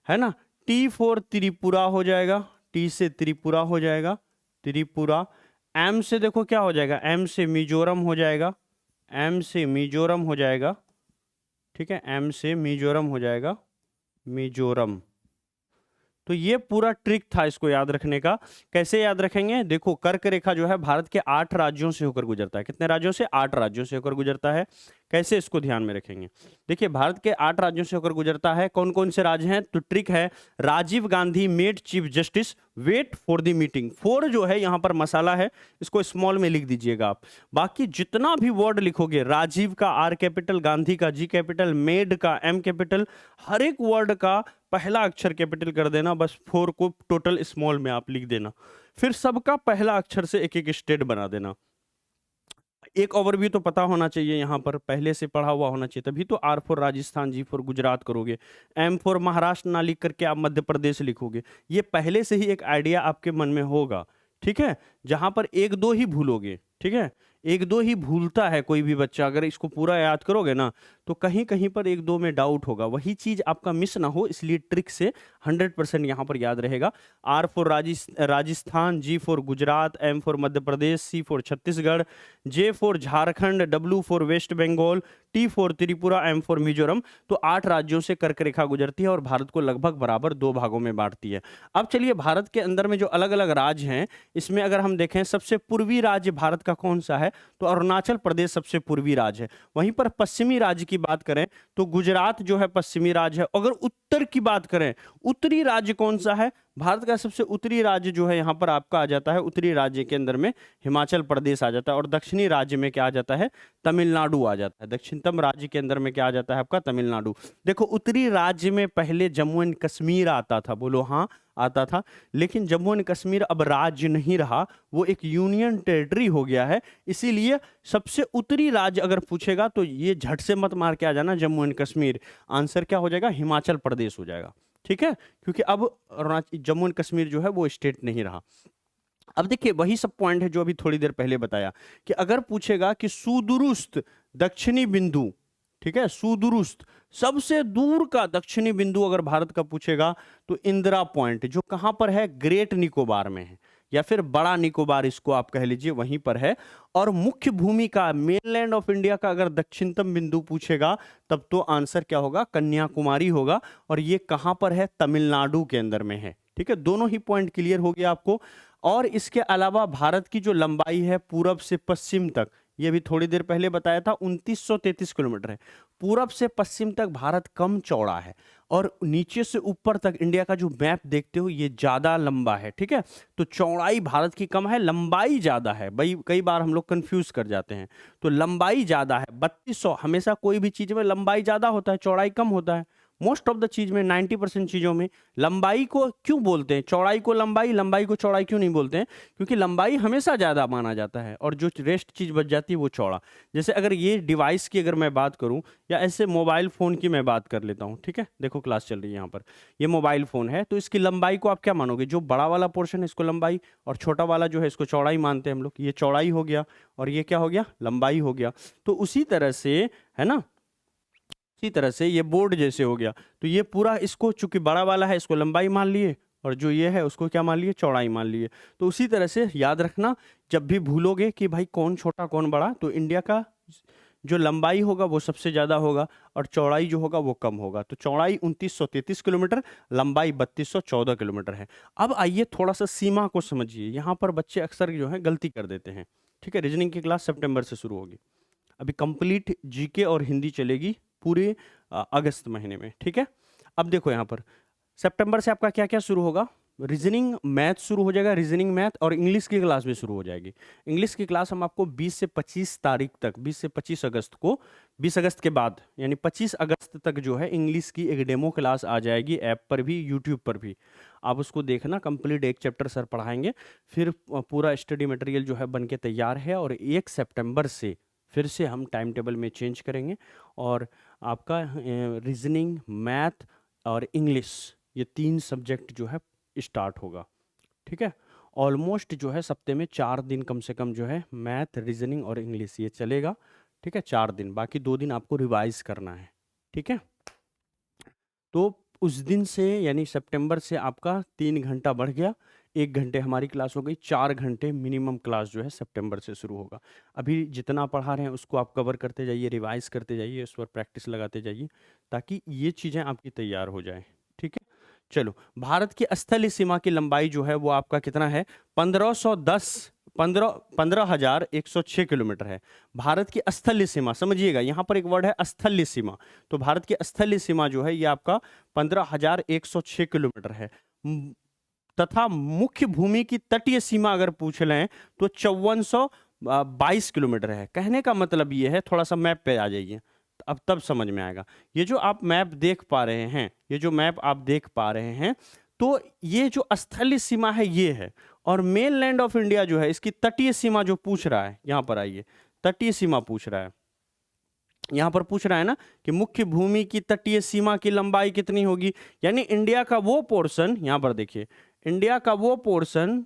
है ना। T फॉर त्रिपुरा हो जाएगा, T से त्रिपुरा हो जाएगा, त्रिपुरा। M से देखो क्या हो जाएगा, M से मिजोरम हो जाएगा, M से मिजोरम हो जाएगा, ठीक है, M से मिजोरम हो जाएगा, मिजोरम। तो ये पूरा ट्रिक था इसको याद रखने का। कैसे याद रखेंगे, देखो कर्क रेखा जो है भारत के 8 राज्यों से होकर गुजरता है। कितने राज्यों से, 8 राज्यों से होकर गुजरता है। कैसे इसको ध्यान में रखेंगे? देखिए, भारत के 8 राज्यों से होकर गुजरता है। कौन कौन से राज्य हैं? तो ट्रिक है, Rajiv Gandhi made chief justice wait for the meeting. Four जो है यहाँ पर मसाला है, इसको स्मॉल में लिख दीजिएगा आप। बाकी जितना भी वर्ड लिखोगे, राजीव का आर कैपिटल, गांधी का जी कैपिटल, मेड का एम कैपिटल, हर एक वर्ड का पहला अक्षर कैपिटल कर देना, बस फोर को टोटल स्मॉल में आप लिख देना। फिर सबका पहला अक्षर से एक एक स्टेट बना देना। एक ओवरव्यू तो पता होना चाहिए, यहाँ पर पहले से पढ़ा हुआ होना चाहिए, तभी तो R for Rajasthan, G for Gujarat करोगे। एम फॉर महाराष्ट्र ना लिख करके आप मध्य प्रदेश लिखोगे। ये पहले से ही एक आइडिया आपके मन में होगा, ठीक है। जहां पर एक दो ही भूलोगे, ठीक है, एक दो ही भूलता है कोई भी बच्चा। अगर इसको पूरा याद करोगे ना, तो कहीं कहीं पर एक दो में डाउट होगा, वही चीज आपका मिस ना हो, इसलिए ट्रिक से 100% यहां पर याद रहेगा। R for Rajasthan, G for Gujarat, M for Madhya Pradesh, C for Chhattisgarh, J for Jharkhand, W for west Bengal, T for Tripura, M for Mizoram. तो 8 राज्यों से कर्क रेखा गुजरती है और भारत को लगभग बराबर 2 भागों में बांटती है। अब चलिए, भारत के अंदर में जो अलग अलग राज्य हैं, इसमें अगर हम देखें, सबसे पूर्वी राज्य भारत का कौन सा है? तो अरुणाचल प्रदेश सबसे पूर्वी राज्य है। वहीं पर पश्चिमी राज्य की बात करें तो गुजरात जो है पश्चिमी राज्य है। अगर उत्तर की बात करें, उत्तरी राज्य कौन सा है? भारत का सबसे उत्तरी राज्य जो है यहाँ पर आपका आ जाता है, उत्तरी राज्य के अंदर में हिमाचल प्रदेश आ जाता है। और दक्षिणी राज्य में क्या आ जाता है? तमिलनाडु आ जाता है। दक्षिणतम राज्य के अंदर में क्या आ जाता है आपका? तमिलनाडु। देखो, उत्तरी राज्य में पहले जम्मू एंड कश्मीर आता था, बोलो हाँ, आता था। लेकिन जम्मू एंड कश्मीर अब राज्य नहीं रहा, वो एक यूनियन टेरिटरी हो गया है। इसीलिए सबसे उत्तरी राज्य अगर पूछेगा तो ये झट से मत मार के आ जाना जम्मू एंड कश्मीर, आंसर क्या हो जाएगा? हिमाचल प्रदेश हो जाएगा, ठीक है, क्योंकि अब जम्मू एंड कश्मीर जो है वो स्टेट नहीं रहा। अब देखिए, वही सब पॉइंट है जो अभी थोड़ी देर पहले बताया, कि अगर पूछेगा कि सुदूरस्थ दक्षिणी बिंदु, ठीक है, सुदूरस्थ सबसे दूर का दक्षिणी बिंदु अगर भारत का पूछेगा, तो इंदिरा पॉइंट, जो कहां पर है? ग्रेट निकोबार में है, या फिर बड़ा निकोबार इसको आप कह लीजिए, वहीं पर है। और मुख्य भूमि का, मेनलैंड ऑफ इंडिया का अगर दक्षिणतम बिंदु पूछेगा, तब तो आंसर क्या होगा? कन्याकुमारी होगा। और ये कहां पर है? तमिलनाडु के अंदर में है, ठीक है। दोनों ही पॉइंट क्लियर हो गया आपको। और इसके अलावा भारत की जो लंबाई है पूरब से पश्चिम तक, ये भी थोड़ी देर पहले बताया था, 2933 किलोमीटर है। पूरब से पश्चिम तक भारत कम चौड़ा है, और नीचे से ऊपर तक इंडिया का जो मैप देखते हो, ये ज्यादा लंबा है, ठीक है। तो चौड़ाई भारत की कम है, लंबाई ज्यादा है। भाई, कई बार हम लोग कंफ्यूज कर जाते हैं। तो लंबाई ज्यादा है, 3200। हमेशा कोई भी चीज में लंबाई ज्यादा होता है, चौड़ाई कम होता है। मोस्ट ऑफ द चीज में, 90% चीजों में लंबाई को क्यों बोलते हैं? चौड़ाई को लंबाई, लंबाई को चौड़ाई क्यों नहीं बोलते हैं? क्योंकि लंबाई हमेशा ज्यादा माना जाता है, और जो रेस्ट चीज बच जाती है वो चौड़ा। जैसे अगर ये डिवाइस की अगर मैं बात करूं, या ऐसे मोबाइल फोन की मैं बात कर लेता हूं, ठीक है। देखो, क्लास चल रही है यहाँ पर, ये मोबाइल फोन है, तो इसकी लंबाई को आप क्या मानोगे? जो बड़ा वाला पोर्शन है इसको लंबाई, और छोटा वाला जो है इसको चौड़ाई मानते हैं हम लोग। ये चौड़ाई हो गया, और ये क्या हो गया? लंबाई हो गया। तो उसी तरह से, है ना, इसी तरह से ये बोर्ड जैसे हो गया। तो ये पूरा, इसको चूंकि बड़ा वाला है इसको लंबाई मान लिए, और जो ये है उसको क्या मान लिए? चौड़ाई मान लिए। तो उसी तरह से याद रखना, जब भी भूलोगे कि भाई कौन छोटा कौन बड़ा, तो इंडिया का जो लंबाई होगा वो सबसे ज्यादा होगा, और चौड़ाई जो होगा वो कम होगा। तो चौड़ाई 2933 किलोमीटर, लंबाई 3214 किलोमीटर है। अब आइए थोड़ा सा सीमा को समझिए। यहाँ पर बच्चे अक्सर जो है गलती कर देते हैं, ठीक है। रीजनिंग की क्लास सितंबर से शुरू होगी, अभी कंप्लीट जीके और हिंदी चलेगी पूरे अगस्त महीने में, ठीक है। अब देखो, यहाँ पर सितंबर से आपका क्या क्या शुरू होगा? रीजनिंग मैथ शुरू हो जाएगा, रीजनिंग मैथ, और इंग्लिश की क्लास भी शुरू हो जाएगी। इंग्लिश की क्लास हम आपको 20 से 25 तारीख तक, 20 से 25 अगस्त को, 20 अगस्त के बाद यानी 25 अगस्त तक जो है इंग्लिश की एक डेमो क्लास आ जाएगी, ऐप पर भी, यूट्यूब पर भी। आप उसको देखना, कंप्लीट एक चैप्टर सर पढ़ाएंगे। फिर पूरा स्टडी मटेरियल जो है बन के तैयार है, और 1 सितंबर से फिर से हम टाइम टेबल में चेंज करेंगे, और आपका रीजनिंग, मैथ और इंग्लिश, ये 3 सब्जेक्ट जो है स्टार्ट होगा, ठीक है। ऑलमोस्ट जो है सप्ते में 4 दिन कम से कम जो है मैथ, रीजनिंग और इंग्लिश ये चलेगा, ठीक है। 4 दिन, बाकी 2 दिन आपको रिवाइज करना है, ठीक है। तो उस दिन से यानी सितंबर से आपका 3 घंटा बढ़ गया, 1 घंटे हमारी क्लास हो गई, 4 घंटे मिनिमम क्लास जो है सितंबर से शुरू होगा। अभी जितना पढ़ा रहे हैं उसको आप कवर करते जाइए, रिवाइज करते जाइए, उस पर प्रैक्टिस लगाते जाइए, ताकि ये चीज़ें आपकी तैयार हो जाए, ठीक है। चलो, भारत की स्थलीय सीमा की लंबाई जो है वो आपका कितना है? 1510 15,106 किलोमीटर है। भारत की स्थलीय सीमा, समझिएगा यहाँ पर एक वर्ड है स्थलीय सीमा, तो भारत की स्थलीय सीमा जो है ये आपका 15,106 किलोमीटर है। तथा मुख्य भूमि की तटीय सीमा अगर पूछ लें तो 5422 किलोमीटर है। कहने का मतलब ये है, थोड़ा सा मैप पे आ जाइए, अब तब समझ में आएगा। ये जो आप मैप देख पा रहे हैं, ये जो मैप आप देख पा रहे हैं, तो ये जो स्थलीय सीमा है ये है, और मेन लैंड ऑफ इंडिया जो है इसकी तटीय सीमा जो पूछ रहा है, यहां पर आइए, तटीय सीमा पूछ रहा है, यहां पर पूछ रहा है ना कि मुख्य भूमि की तटीय सीमा की लंबाई कितनी होगी, यानी इंडिया का वो पोर्शन, यहां पर देखिए, इंडिया का वो पोर्शन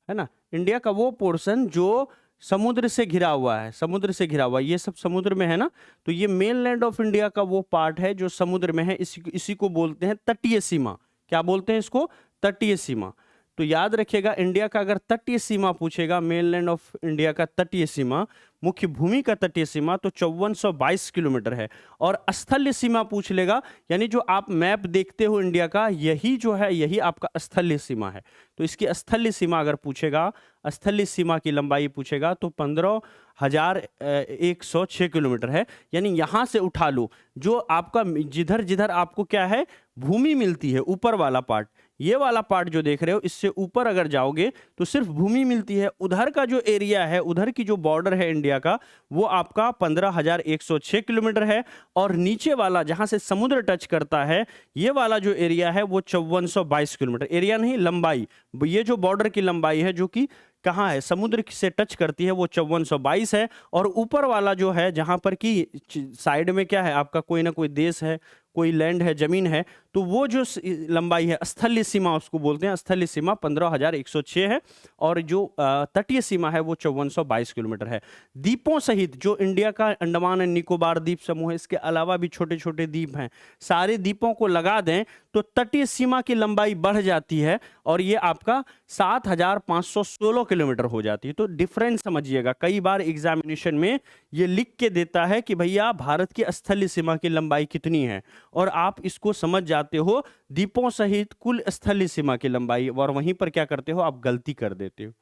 है ना, इंडिया का वो पोर्शन जो समुद्र से घिरा हुआ है, समुद्र से घिरा हुआ है, ये सब समुद्र में है ना, तो ये मेन लैंड ऑफ इंडिया का वो पार्ट है जो समुद्र में है, इसी को बोलते हैं तटीय सीमा। क्या बोलते हैं इसको? तटीय सीमा। तो याद रखिएगा, इंडिया का अगर तटीय सीमा पूछेगा, मेनलैंड ऑफ इंडिया का तटीय सीमा, मुख्य भूमि का तटीय सीमा, तो 5422 किलोमीटर है। और स्थलीय सीमा पूछ लेगा, यानी जो आप मैप देखते हो इंडिया का, यही जो है यही आपका स्थलीय सीमा है। तो इसकी स्थलीय सीमा अगर पूछेगा, स्थलीय सीमा की लंबाई पूछेगा, तो 15,106 किलोमीटर है। यानी यहां से उठा लो, जो आपका जिधर जिधर आपको क्या है भूमि मिलती है, ऊपर वाला पार्ट, ये वाला पार्ट जो देख रहे हो, इससे ऊपर अगर जाओगे तो सिर्फ भूमि मिलती है। उधर का जो एरिया है, उधर की जो बॉर्डर है इंडिया का, वो आपका 15,106 किलोमीटर है। और नीचे वाला जहां से समुद्र टच करता है, ये वाला जो एरिया है वो 5422 किलोमीटर, एरिया नहीं लंबाई, ये जो बॉर्डर की लंबाई है जो कि कहाँ है, समुद्र से टच करती है, वो 5422 है। और ऊपर वाला जो है, जहां पर की साइड में क्या है आपका, कोई ना कोई देश है, कोई लैंड है, जमीन है, तो वो जो लंबाई है, स्थलीय सीमा उसको बोलते हैं, स्थलीय सीमा 15,106 है। और जो तटीय सीमा है वो 5422 किलोमीटर है। द्वीपों सहित जो इंडिया का अंडमान एंड निकोबार द्वीप समूह है, इसके अलावा भी छोटे छोटे द्वीप हैं, सारे द्वीपों को लगा दें तो तटीय सीमा की लंबाई बढ़ जाती है, और ये आपका 7,516 किलोमीटर हो जाती है। तो डिफरेंस समझिएगा, कई बार एग्जामिनेशन में ये लिख के देता है कि भैया भारत की स्थलीय सीमा की लंबाई कितनी है, और आप इसको समझ जाते हो द्वीपों सहित कुल स्थलीय सीमा की लंबाई, और वहीं पर क्या करते हो आप, गलती कर देते हो।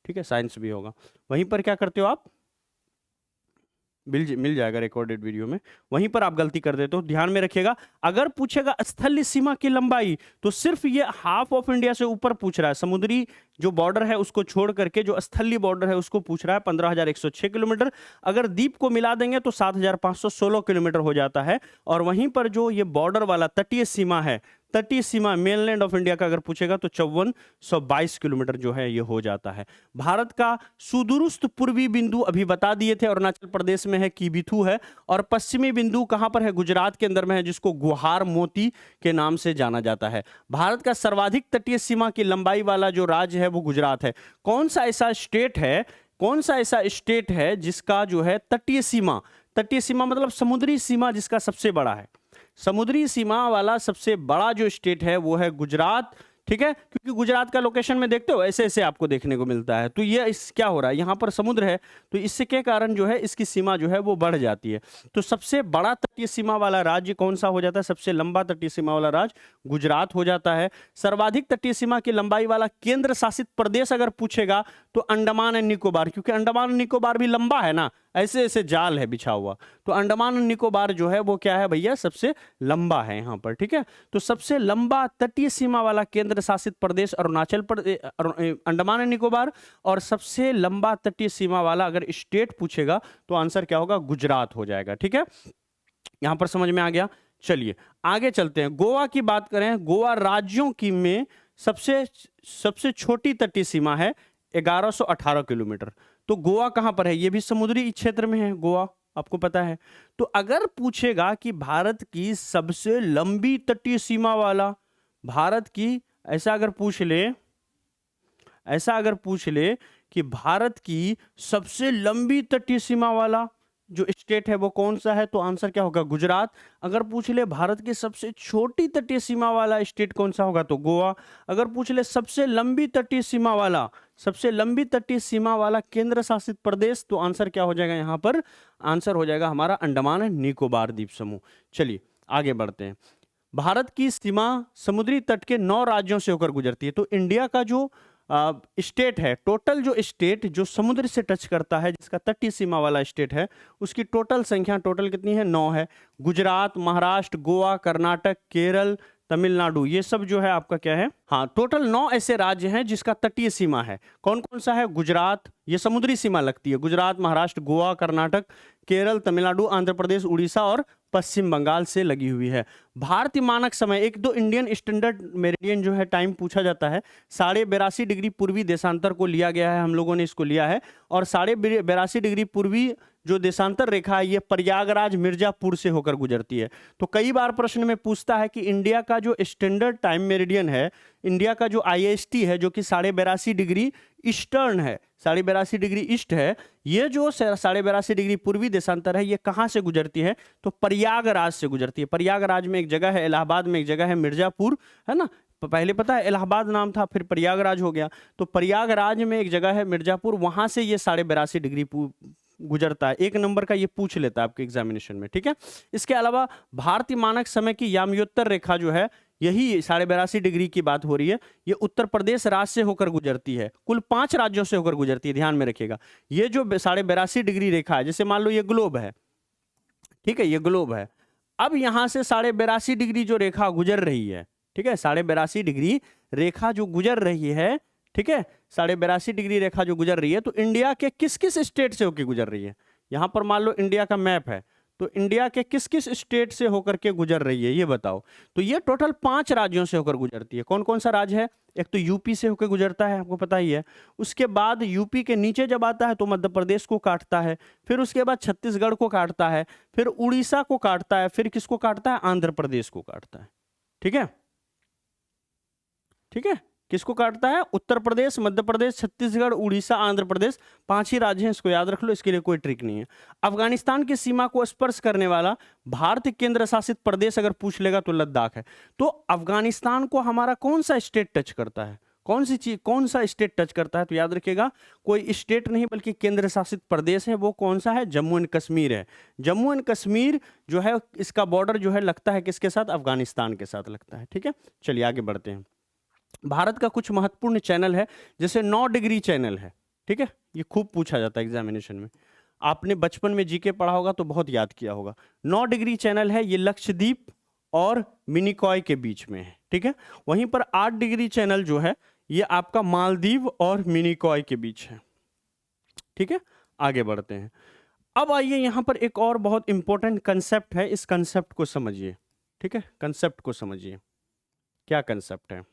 ठीक है, साइंस भी होगा, वहीं पर क्या करते हो आप, मिल जाएगा रिकॉर्डेड वीडियो में, वहीं पर आप गलती कर देते हो। ध्यान में रखिएगा, अगर पूछेगा स्थलीय सीमा की लंबाई, तो सिर्फ ये हाफ ऑफ इंडिया से ऊपर पूछ रहा है, समुद्री जो बॉर्डर है उसको छोड़ करके जो स्थलीय बॉर्डर है उसको पूछ रहा है, 15,106 किलोमीटर। अगर द्वीप को मिला देंगे तो 7,516 किलोमीटर हो जाता है। और वहीं पर जो ये बॉर्डर वाला तटीय सीमा है, तटीय सीमा मेनलैंड ऑफ इंडिया का अगर पूछेगा तो 5422 किलोमीटर जो है ये हो जाता है। भारत का सुदूरस्थ पूर्वी बिंदु अभी बता दिए थे, अरुणाचल प्रदेश में है, कीबिथू है। और पश्चिमी बिंदु कहां पर है, गुजरात के अंदर में है, जिसको गुहार मोती के नाम से जाना जाता है। भारत का सर्वाधिक तटीय सीमा की लंबाई वाला जो राज्य है वो गुजरात है। कौन सा ऐसा स्टेट है, कौन सा ऐसा स्टेट है जिसका जो है तटीय सीमा, तटीय सीमा मतलब समुद्री सीमा जिसका सबसे बड़ा है, समुद्री सीमा वाला सबसे बड़ा जो स्टेट है वो है गुजरात। ठीक है, क्योंकि गुजरात का लोकेशन में देखते हो ऐसे ऐसे आपको देखने को मिलता है, तो ये इस क्या हो रहा है, यहाँ पर समुद्र है, तो इससे के कारण जो है इसकी सीमा जो है वो बढ़ जाती है। तो सबसे बड़ा तटीय सीमा वाला राज्य कौन सा हो जाता है, सबसे लंबा तटीय सीमा वाला राज्य गुजरात हो जाता है। सर्वाधिक तटीय सीमा की लंबाई वाला केंद्र शासित प्रदेश अगर पूछेगा तो अंडमान एंड निकोबार, क्योंकि अंडमान एंड निकोबार भी लंबा है ना, ऐसे ऐसे जाल है बिछा हुआ, तो अंडमान एंड निकोबार जो है वो क्या है भैया, सबसे लंबा है यहाँ पर। ठीक है, तो सबसे लंबा तटीय सीमा वाला केंद्र शासित प्रदेश अरुणाचल प्रदेश, अंडमान एंड निकोबार। और सबसे लंबा तटीय सीमा वाला अगर स्टेट पूछेगा तो आंसर क्या होगा, गुजरात हो जाएगा। ठीक है, यहां पर समझ में आ गया। चलिए आगे चलते हैं, गोवा की बात करें, गोवा राज्यों की में सबसे छोटी तटीय सीमा है 1118 किलोमीटर। तो गोवा कहां पर है, ये भी समुद्री क्षेत्र में है गोवा, आपको पता है। तो अगर पूछेगा कि भारत की सबसे लंबी तटीय सीमा वाला, भारत की ऐसा अगर पूछ ले कि भारत की सबसे लंबी तटीय सीमा वाला जो स्टेट है वो कौन सा है, तो आंसर क्या होगा, गुजरात। अगर पूछ ले भारत की सबसे छोटी तटीय सीमा वाला स्टेट कौन सा होगा, तो गोवा। अगर पूछ ले सबसे लंबी तटीय सीमा वाला केंद्र शासित प्रदेश, तो आंसर क्या हो जाएगा, यहां पर आंसर हो जाएगा हमारा अंडमान एंड निकोबार द्वीप समूह। चलिए आगे बढ़ते हैं। भारत की सीमा समुद्री तट के 9 राज्यों से होकर गुजरती है। तो इंडिया का जो स्टेट है, टोटल जो स्टेट जो समुद्र से टच करता है, जिसका तटीय सीमा वाला स्टेट है, उसकी टोटल संख्या टोटल कितनी है? 9 है। गुजरात, महाराष्ट्र, गोवा, कर्नाटक, केरल, तमिलनाडु, ये सब जो है आपका क्या है? हाँ, टोटल 9 ऐसे राज्य हैं जिसका तटीय सीमा है। कौन कौन सा है? गुजरात, ये समुद्री सीमा लगती है। गुजरात, महाराष्ट्र, गोवा, कर्नाटक, केरल, तमिलनाडु, आंध्र प्रदेश, उड़ीसा और पश्चिम बंगाल से लगी हुई है। भारतीय मानक समय, एक दो इंडियन स्टैंडर्ड मेरिडियन जो है टाइम पूछा जाता है। 82.5 डिग्री पूर्वी देशांतर को लिया गया है, हम लोगों ने इसको लिया है। और 82.5 डिग्री पूर्वी जो देशांतर रेखा है, ये प्रयागराज मिर्जापुर से होकर गुजरती है। तो कई बार प्रश्न में पूछता है कि इंडिया का जो स्टैंडर्ड टाइम मेरिडियन है, इंडिया का जो IST है, जो कि 82.5 डिग्री ईस्टर्न है, 82.5 डिग्री ईस्ट है, ये जो 82.5 डिग्री पूर्वी देशांतर है, ये कहाँ से गुजरती है? तो प्रयागराज से गुजरती है। प्रयागराज में एक जगह है, इलाहाबाद में एक जगह है मिर्जापुर, है ना। पहले पता है इलाहाबाद नाम था, फिर प्रयागराज हो गया। तो प्रयागराज में एक जगह है मिर्जापुर, वहां से ये 82.5 डिग्री गुजरता है। 1 नंबर का ये पूछ लेता है आपके एग्जामिनेशन में, ठीक है। इसके अलावा भारतीय मानक समय की याम्योत्तर रेखा जो है, यही 82.5 डिग्री की बात हो रही है, ये उत्तर प्रदेश राज्य से होकर गुजरती है। कुल 5 राज्यों से होकर गुजरती है, ध्यान में रखिएगा। ये जो 82.5 डिग्री रेखा है, जैसे मान लो ये ग्लोब है, ठीक है, ये ग्लोब है। अब यहां से 82.5 डिग्री जो रेखा गुजर रही है, ठीक है, 82.5 डिग्री रेखा जो गुजर रही है, ठीक है, 82.5 डिग्री रेखा जो गुजर रही है, तो इंडिया के किस किस स्टेट से होकर गुजर रही है? यहां पर मान लो इंडिया का मैप है, तो इंडिया के किस किस स्टेट से होकर के गुजर रही है, ये बताओ। तो ये टोटल 5 राज्यों से होकर गुजरती है। कौन कौन सा राज्य है? एक तो यूपी से होकर गुजरता है, आपको पता ही है। उसके बाद यूपी के नीचे जब आता है तो मध्य प्रदेश को काटता है, फिर उसके बाद छत्तीसगढ़ को काटता है, फिर उड़ीसा को काटता है, फिर किसको काटता है? आंध्र प्रदेश को काटता है, ठीक है, ठीक है। किसको काटता है? उत्तर प्रदेश, मध्य प्रदेश, छत्तीसगढ़, उड़ीसा, आंध्र प्रदेश, 5 ही राज्य हैं, इसको याद रख लो, इसके लिए कोई ट्रिक नहीं है। अफगानिस्तान की सीमा को स्पर्श करने वाला भारतीय केंद्र शासित प्रदेश अगर पूछ लेगा तो लद्दाख है। तो अफगानिस्तान को हमारा कौन सा स्टेट टच करता है? कौन सी चीज, कौन सा स्टेट टच करता है? तो याद रखिएगा, कोई स्टेट नहीं बल्कि केंद्र शासित प्रदेश है। वो कौन सा है? जम्मू एंड कश्मीर है। जम्मू एंड कश्मीर जो है, इसका बॉर्डर जो है लगता है किसके साथ? अफगानिस्तान के साथ लगता है, ठीक है। चलिए आगे बढ़ते हैं। भारत का कुछ महत्वपूर्ण चैनल है, जैसे 9 डिग्री चैनल है, ठीक है, ये खूब पूछा जाता है एग्जामिनेशन में। आपने बचपन में जीके पढ़ा होगा तो बहुत याद किया होगा। 9 डिग्री चैनल है, ये लक्षद्वीप और मिनिकॉय के बीच में है, ठीक है। वहीं पर 8 डिग्री चैनल जो है, ये आपका मालदीव और मिनिकॉय के बीच है, ठीक है। आगे बढ़ते हैं। अब आइए, यहां पर एक और बहुत इंपॉर्टेंट कंसेप्ट है, इस कंसेप्ट को समझिए, ठीक है। कंसेप्ट को समझिए, क्या कंसेप्ट है?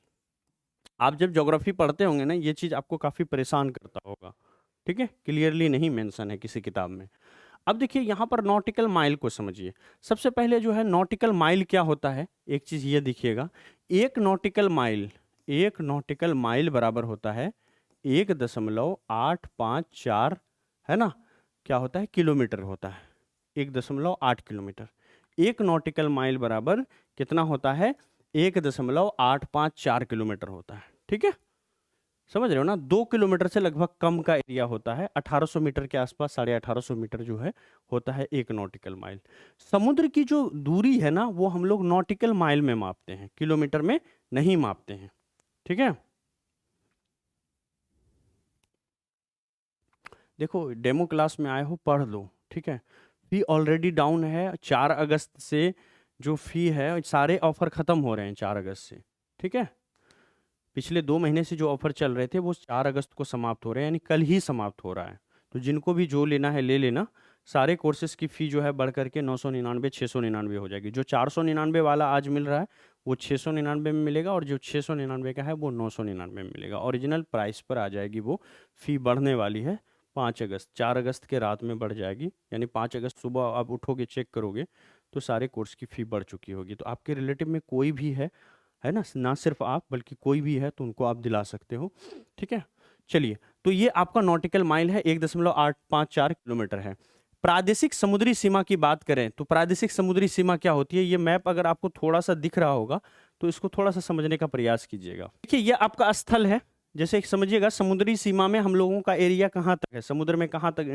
आप जब ज्योग्राफी पढ़ते होंगे ना, ये चीज आपको काफी परेशान करता होगा, ठीक है। क्लियरली नहीं मेंशन है किसी किताब में। अब देखिए, यहाँ पर नॉटिकल माइल को समझिए। सबसे पहले जो है नॉटिकल माइल क्या होता है, एक चीज ये देखिएगा। एक नॉटिकल माइल बराबर होता है 1.854, है ना, क्या होता है? किलोमीटर होता है। 1.8 किलोमीटर। एक नॉटिकल माइल बराबर कितना होता है? 1.854 किलोमीटर होता है, ठीक है। समझ रहे हो ना? 2 किलोमीटर से लगभग कम का एरिया होता है। 1800 मीटर के आसपास, 1850 मीटर जो है होता है एक नॉटिकल माइल। समुद्र की जो दूरी है ना, वो हम लोग नॉटिकल माइल में मापते हैं, किलोमीटर में नहीं मापते हैं, ठीक है। देखो, डेमो क्लास में आए हो, पढ़ लो, ठीक है। फी ऑलरेडी डाउन है। 4 अगस्त से जो फी है, सारे ऑफर खत्म हो रहे हैं 4 अगस्त से, ठीक है। पिछले 2 महीने से जो ऑफर चल रहे थे वो 4 अगस्त को समाप्त हो रहे हैं, यानी कल ही समाप्त हो रहा है। तो जिनको भी जो लेना है ले लेना। सारे कोर्सेज की फ़ी जो है बढ़ करके 999 699 हो जाएगी। जो 499 वाला आज मिल रहा है वो 699 में मिलेगा, और जो 699 का है वो 999 में मिलेगा। ओरिजिनल प्राइस पर आ जाएगी वो। फ़ी बढ़ने वाली है 5 अगस्त, 4 अगस्त के रात में बढ़ जाएगी, यानी 5 अगस्त सुबह आप उठोगे, चेक करोगे तो सारे कोर्स की फ़ी बढ़ चुकी होगी। तो आपके रिलेटिव में कोई भी है ना सिर्फ आप बल्कि कोई भी है तो उनको आप दिला सकते हो, ठीक है। चलिए, तो ये आपका नॉटिकल माइल है, 1.854 किलोमीटर है। प्रादेशिक समुद्री सीमा की बात करें तो प्रादेशिक समुद्री सीमा क्या होती है? ये मैप अगर आपको थोड़ा सा दिख रहा होगा तो इसको थोड़ा सा समझने का प्रयास कीजिएगा। देखिए, ये आपका स्थल है, जैसे समझिएगा समुद्री सीमा में हम लोगों का एरिया कहाँ तक है, समुद्र में कहाँ तक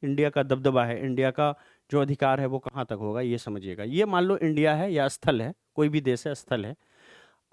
इंडिया का दबदबा है, इंडिया का जो अधिकार है वो कहाँ तक होगा, ये समझिएगा। ये मान लो इंडिया है या स्थल है, कोई भी देश है, स्थल है।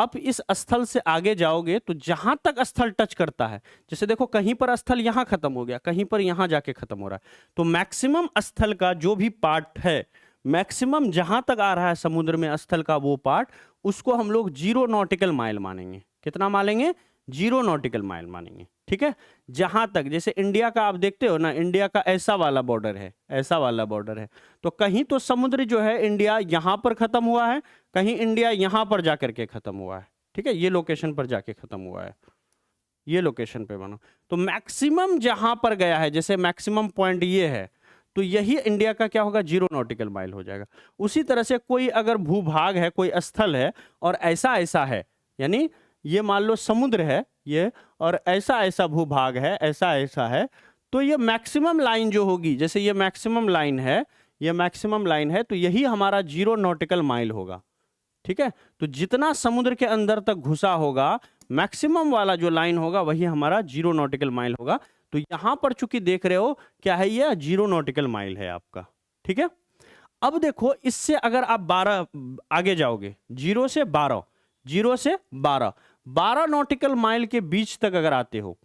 अब इस स्थल से आगे जाओगे तो जहां तक स्थल टच करता है, जैसे देखो कहीं पर स्थल यहां खत्म हो गया, कहीं पर यहां जाके खत्म हो रहा है, तो मैक्सिमम स्थल का जो भी पार्ट है, मैक्सिमम जहां तक आ रहा है समुद्र में स्थल का वो पार्ट, उसको हम लोग 0 नॉटिकल माइल मानेंगे। कितना मानेंगे? 0 नॉटिकल माइल मानेंगे। ठीक है, जहां तक, जैसे इंडिया का आप देखते हो ना, इंडिया का ऐसा वाला बॉर्डर है, ऐसा वाला बॉर्डर है, तो कहीं तो समुद्र जो है इंडिया यहां पर खत्म हुआ है, कहीं इंडिया यहां पर जाकर के खत्म हुआ है। ठीक है, ये लोकेशन पर जाके खत्म हुआ है, ये लोकेशन पे बनो। तो मैक्सिमम जहां पर गया है, जैसे मैक्सिमम पॉइंट ये है, तो यही इंडिया का क्या होगा? 0 नॉटिकल माइल हो जाएगा। उसी तरह से कोई अगर भूभाग है, कोई स्थल है और ऐसा ऐसा है, यानी ये मान लो समुद्र है ये, और ऐसा ऐसा भूभाग है, ऐसा ऐसा है, तो ये मैक्सिमम लाइन जो होगी, जैसे ये मैक्सिमम लाइन है, ये मैक्सिमम लाइन है, तो यही हमारा 0 नॉटिकल माइल होगा। ठीक है, तो जितना समुद्र के अंदर तक घुसा होगा, मैक्सिमम वाला जो लाइन होगा वही हमारा 0 नॉटिकल माइल होगा। तो यहां पर चूंकि देख रहे हो क्या है, ये 0 नॉटिकल माइल है आपका। ठीक है, अब देखो इससे अगर आप 12 आगे जाओगे, 0 से 12, 0 से 12, 12 नॉटिकल माइल के बीच तक अगर आते हो,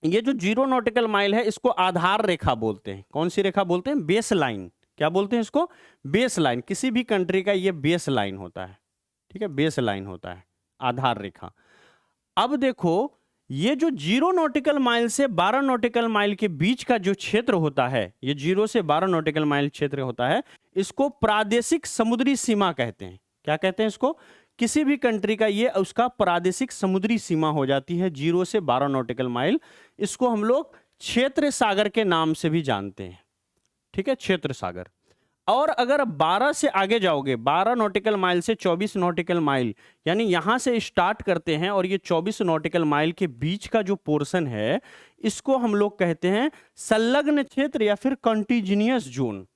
ये जो 0 नॉटिकल माइल है इसको आधार रेखा बोलते हैं। कौन सी रेखा बोलते हैं? Base line. क्या बोलते हैं इसको? Base line. किसी भी कंट्री का ये बेस लाइन होता है। ठीक है, बेस लाइन होता है, आधार रेखा। अब देखो ये जो 0 नॉटिकल माइल से 12 नॉटिकल माइल के बीच का जो क्षेत्र होता है, ये 0 से 12 नॉटिकल माइल क्षेत्र होता है, इसको प्रादेशिक समुद्री सीमा कहते हैं। क्या कहते हैं इसको? किसी भी कंट्री का ये उसका प्रादेशिक समुद्री सीमा हो जाती है 0 से 12 नॉटिकल माइल। इसको हम लोग क्षेत्र सागर के नाम से भी जानते हैं। ठीक है, क्षेत्र सागर। और अगर 12 से आगे जाओगे, 12 नॉटिकल माइल से 24 नॉटिकल माइल, यानी यहां से स्टार्ट करते हैं और ये 24 नॉटिकल माइल के बीच का जो पोर्शन है, इसको हम लोग कहते हैं संलग्न क्षेत्र या फिर कंटीजिनियस जोन।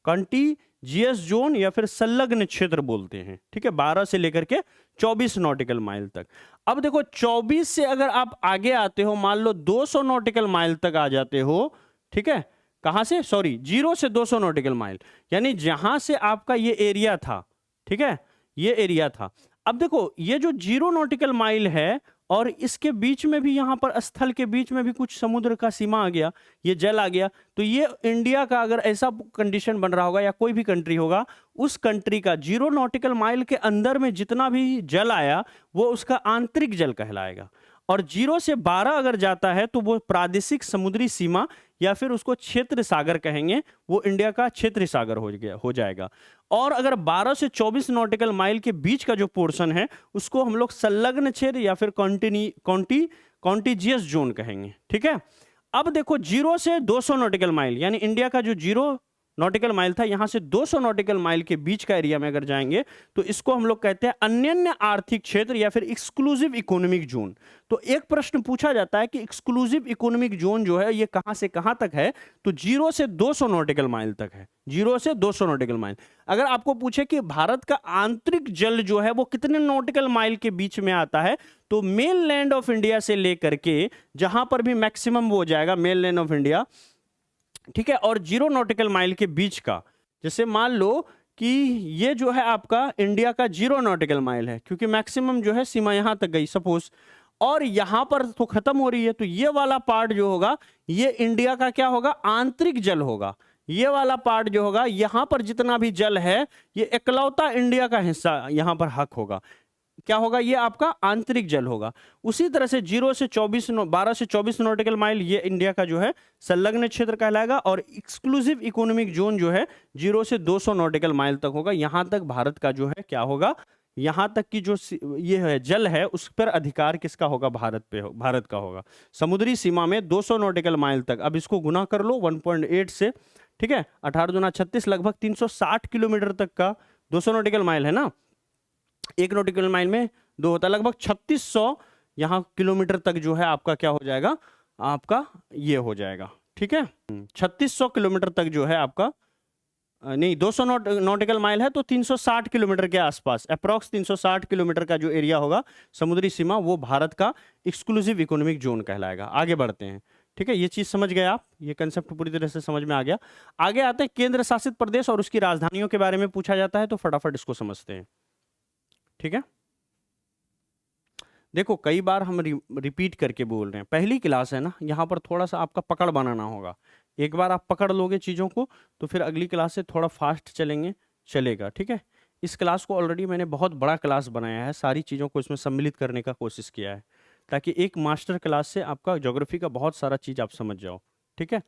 कंटीजियस जोन या फिर संलग्न क्षेत्र बोलते हैं। ठीक है, 12 से लेकर के 24 नॉटिकल माइल तक। अब देखो 24 से अगर आप आगे आते हो, मान लो 200 नॉटिकल माइल तक आ जाते हो। ठीक है, कहां से? सॉरी, 0 से 200 नॉटिकल माइल, यानी जहां से आपका ये एरिया था। ठीक है, ये एरिया था। अब देखो ये जो 0 नॉटिकल माइल है और इसके बीच में भी, यहां पर स्थल के बीच में भी कुछ समुद्र का सीमा आ गया, ये जल आ गया, तो ये इंडिया का अगर ऐसा कंडीशन बन रहा होगा या कोई भी कंट्री होगा, उस कंट्री का 0 नॉटिकल माइल के अंदर में जितना भी जल आया वो उसका आंतरिक जल कहलाएगा। और 0 से 12 अगर जाता है तो वो प्रादेशिक समुद्री सीमा या फिर उसको क्षेत्र सागर कहेंगे, वो इंडिया का क्षेत्र सागर हो जाएगा। और अगर 12 से 24 नॉटिकल माइल के बीच का जो पोर्शन है उसको हम लोग संलग्न क्षेत्र या फिर कॉन्टिजियस जोन कहेंगे। ठीक है, अब देखो 0 से 200 नॉटिकल माइल, यानी इंडिया का जो 0 नॉटिकल माइल था, यहां से 200 नॉटिकल माइल के बीच का एरिया में अगर जाएंगे तो इसको हम लोग कहते हैं अन्य आर्थिक क्षेत्र या फिर एक्सक्लूसिव इकोनॉमिक जोन। तो एक प्रश्न पूछा जाता है कि एक्सक्लूसिव इकोनॉमिक जोन जो है ये कहां से कहां तक है? तो 0 से 200 नॉटिकल माइल तक है। 0 से 200 नॉटिकल माइल। अगर आपको पूछे कि भारत का आंतरिक जल जो है वो कितने नॉटिकल माइल के बीच में आता है, तो मेन लैंड ऑफ इंडिया से लेकर के जहां पर भी मैक्सिमम वो हो जाएगा, मेन लैंड ऑफ इंडिया। ठीक है, और 0 नॉटिकल माइल के बीच का, जैसे मान लो कि ये जो है आपका इंडिया का 0 नॉटिकल माइल है, क्योंकि मैक्सिमम जो है सीमा यहां तक गई सपोज, और यहां पर तो खत्म हो रही है, तो ये वाला पार्ट जो होगा ये इंडिया का क्या होगा? आंतरिक जल होगा। ये वाला पार्ट जो होगा, यहां पर जितना भी जल है ये इकलौता इंडिया का हिस्सा यहां पर हक होगा। क्या होगा? ये आपका आंतरिक जल होगा। उसी तरह से 0 से 12 से 24 नॉटिकल माइल ये इंडिया का जो है संलग्न क्षेत्र कहलाएगा, और एक्सक्लूसिव इकोनॉमिक जोन जो है 0 से 200 नॉटिकल माइल तक होगा। यहां तक भारत का जो है क्या होगा? यहां तक की जो ये है जल है उस पर अधिकार किसका होगा? भारत का होगा। समुद्री सीमा में 200 नॉटिकल माइल तक। अब इसको गुना कर लो 1.8 से। ठीक है, 18 दूना 36, लगभग 360 किलोमीटर तक का 200 नॉटिकल माइल है ना। 1 नॉटिकल माइल में 2 होता है, लगभग 3600 यहाँ किलोमीटर तक जो है आपका क्या हो जाएगा? आपका ये हो जाएगा। ठीक है, 3600 किलोमीटर तक जो है आपका, नहीं 200 नॉटिकल माइल है तो 360 किलोमीटर के आसपास, अप्रॉक्स 360 किलोमीटर का जो एरिया होगा समुद्री सीमा, वो भारत का एक्सक्लूसिव इकोनॉमिक जोन कहलाएगा। आगे बढ़ते हैं। ठीक है, ये चीज समझ गए आप, ये कंसेप्ट पूरी तरह से समझ में आ गया। आगे आते हैं केंद्र शासित प्रदेश और उसकी राजधानियों के बारे में पूछा जाता है, तो फटाफट इसको समझते हैं। ठीक है, देखो कई बार हम रिपीट करके बोल रहे हैं, पहली क्लास है ना, यहाँ पर थोड़ा सा आपका पकड़ बनाना होगा। एक बार आप पकड़ लोगे चीज़ों को तो फिर अगली क्लास से थोड़ा फास्ट चलेंगे, चलेगा, ठीक है। इस क्लास को ऑलरेडी मैंने बहुत बड़ा क्लास बनाया है, सारी चीज़ों को इसमें सम्मिलित करने का कोशिश किया है, ताकि एक मास्टर क्लास से आपका ज्योग्राफी का बहुत सारा चीज़ आप समझ जाओ, ठीक है।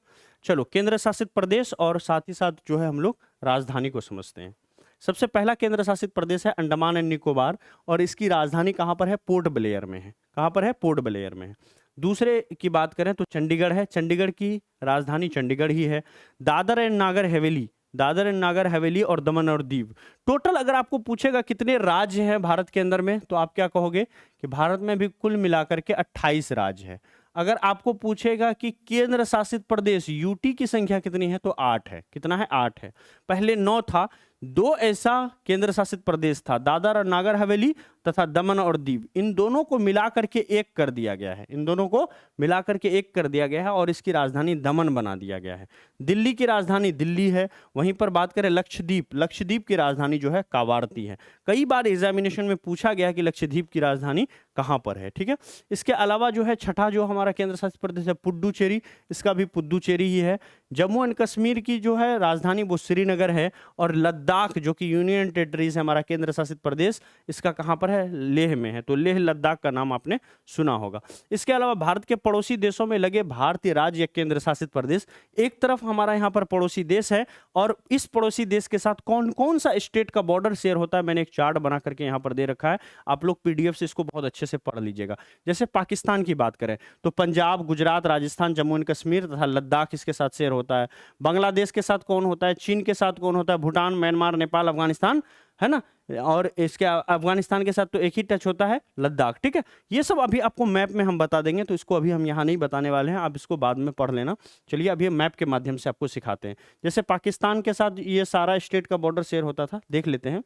चलो केंद्र शासित प्रदेश और साथ ही साथ जो है हम लोग राजधानी को समझते हैं। सबसे पहला केंद्र शासित प्रदेश है अंडमान एंड निकोबार, और इसकी राजधानी कहाँ पर है? पोर्ट ब्लेयर में है। कहाँ पर है? पोर्ट ब्लेयर में है। दूसरे की बात करें तो चंडीगढ़ है, चंडीगढ़ की राजधानी चंडीगढ़ ही है। दादर एंड नागर हवेली, दादर एंड नागर हवेली और दमन और दीव, टोटल अगर आपको पूछेगा कितने राज्य हैं भारत के अंदर में, तो आप क्या कहोगे कि भारत में भी कुल मिलाकर के 28 राज्य है। अगर आपको पूछेगा कि केंद्र शासित प्रदेश यूटी की संख्या कितनी है, तो 8 है। कितना है? 8 है। पहले 9 था। 2 ऐसा केंद्र शासित प्रदेश था, दादर और नागर हवेली तथा दमन और दीव, इन दोनों को मिलाकर के एक कर दिया गया है। इन दोनों को मिलाकर के एक कर दिया गया है और इसकी राजधानी दमन बना दिया गया है। दिल्ली की राजधानी दिल्ली है। वहीं पर बात करें लक्षद्वीप, लक्षद्वीप की राजधानी जो है कावारती है। कई बार एग्जामिनेशन में पूछा गया कि लक्षद्वीप की राजधानी कहाँ पर है, ठीक है। इसके अलावा जो है छठा जो हमारा केंद्र शासित प्रदेश है पुडुचेरी, इसका भी पुडुचेरी ही है। जम्मू एंड कश्मीर की जो है राजधानी वो श्रीनगर है। और लद्दाख जो कि यूनियन टेरिटरीज है हमारा केंद्र शासित प्रदेश, इसका कहाँ पर है? लेह में है। तो लेह लद्दाख का नाम आपने सुना होगा। इसके अलावा भारत के पड़ोसी देशों में लगे भारतीय राज्य या केंद्र शासित प्रदेश, एक तरफ हमारा यहाँ पर पड़ोसी देश है, और इस पड़ोसी देश के साथ कौन कौन सा स्टेट का बॉर्डर शेयर होता है, मैंने एक चार्ट बना करके यहाँ पर दे रखा है। आप लोग पीडीएफ से इसको बहुत अच्छे से पढ़ लीजिएगा। जैसे पाकिस्तान की बात करें तो पंजाब, गुजरात, राजस्थान, जम्मू एंड कश्मीर तथा लद्दाख इसके साथ शेयर होता है। बांग्लादेश के साथ कौन होता है? चीन के साथ कौन होता है? भूटान, म्यांमार, नेपाल, अफगानिस्तान, है ना। और इसके अफगानिस्तान के साथ तो एक ही टच होता है, लद्दाख, ठीक है। ये सब अभी आपको मैप में हम बता देंगे, तो इसको अभी हम यहाँ नहीं बताने वाले हैं, आप इसको बाद में पढ़ लेना। चलिए अभी हम मैप के माध्यम से आपको सिखाते हैं। जैसे पाकिस्तान के साथ ये सारा स्टेट का बॉर्डर शेयर होता था, देख लेते हैं।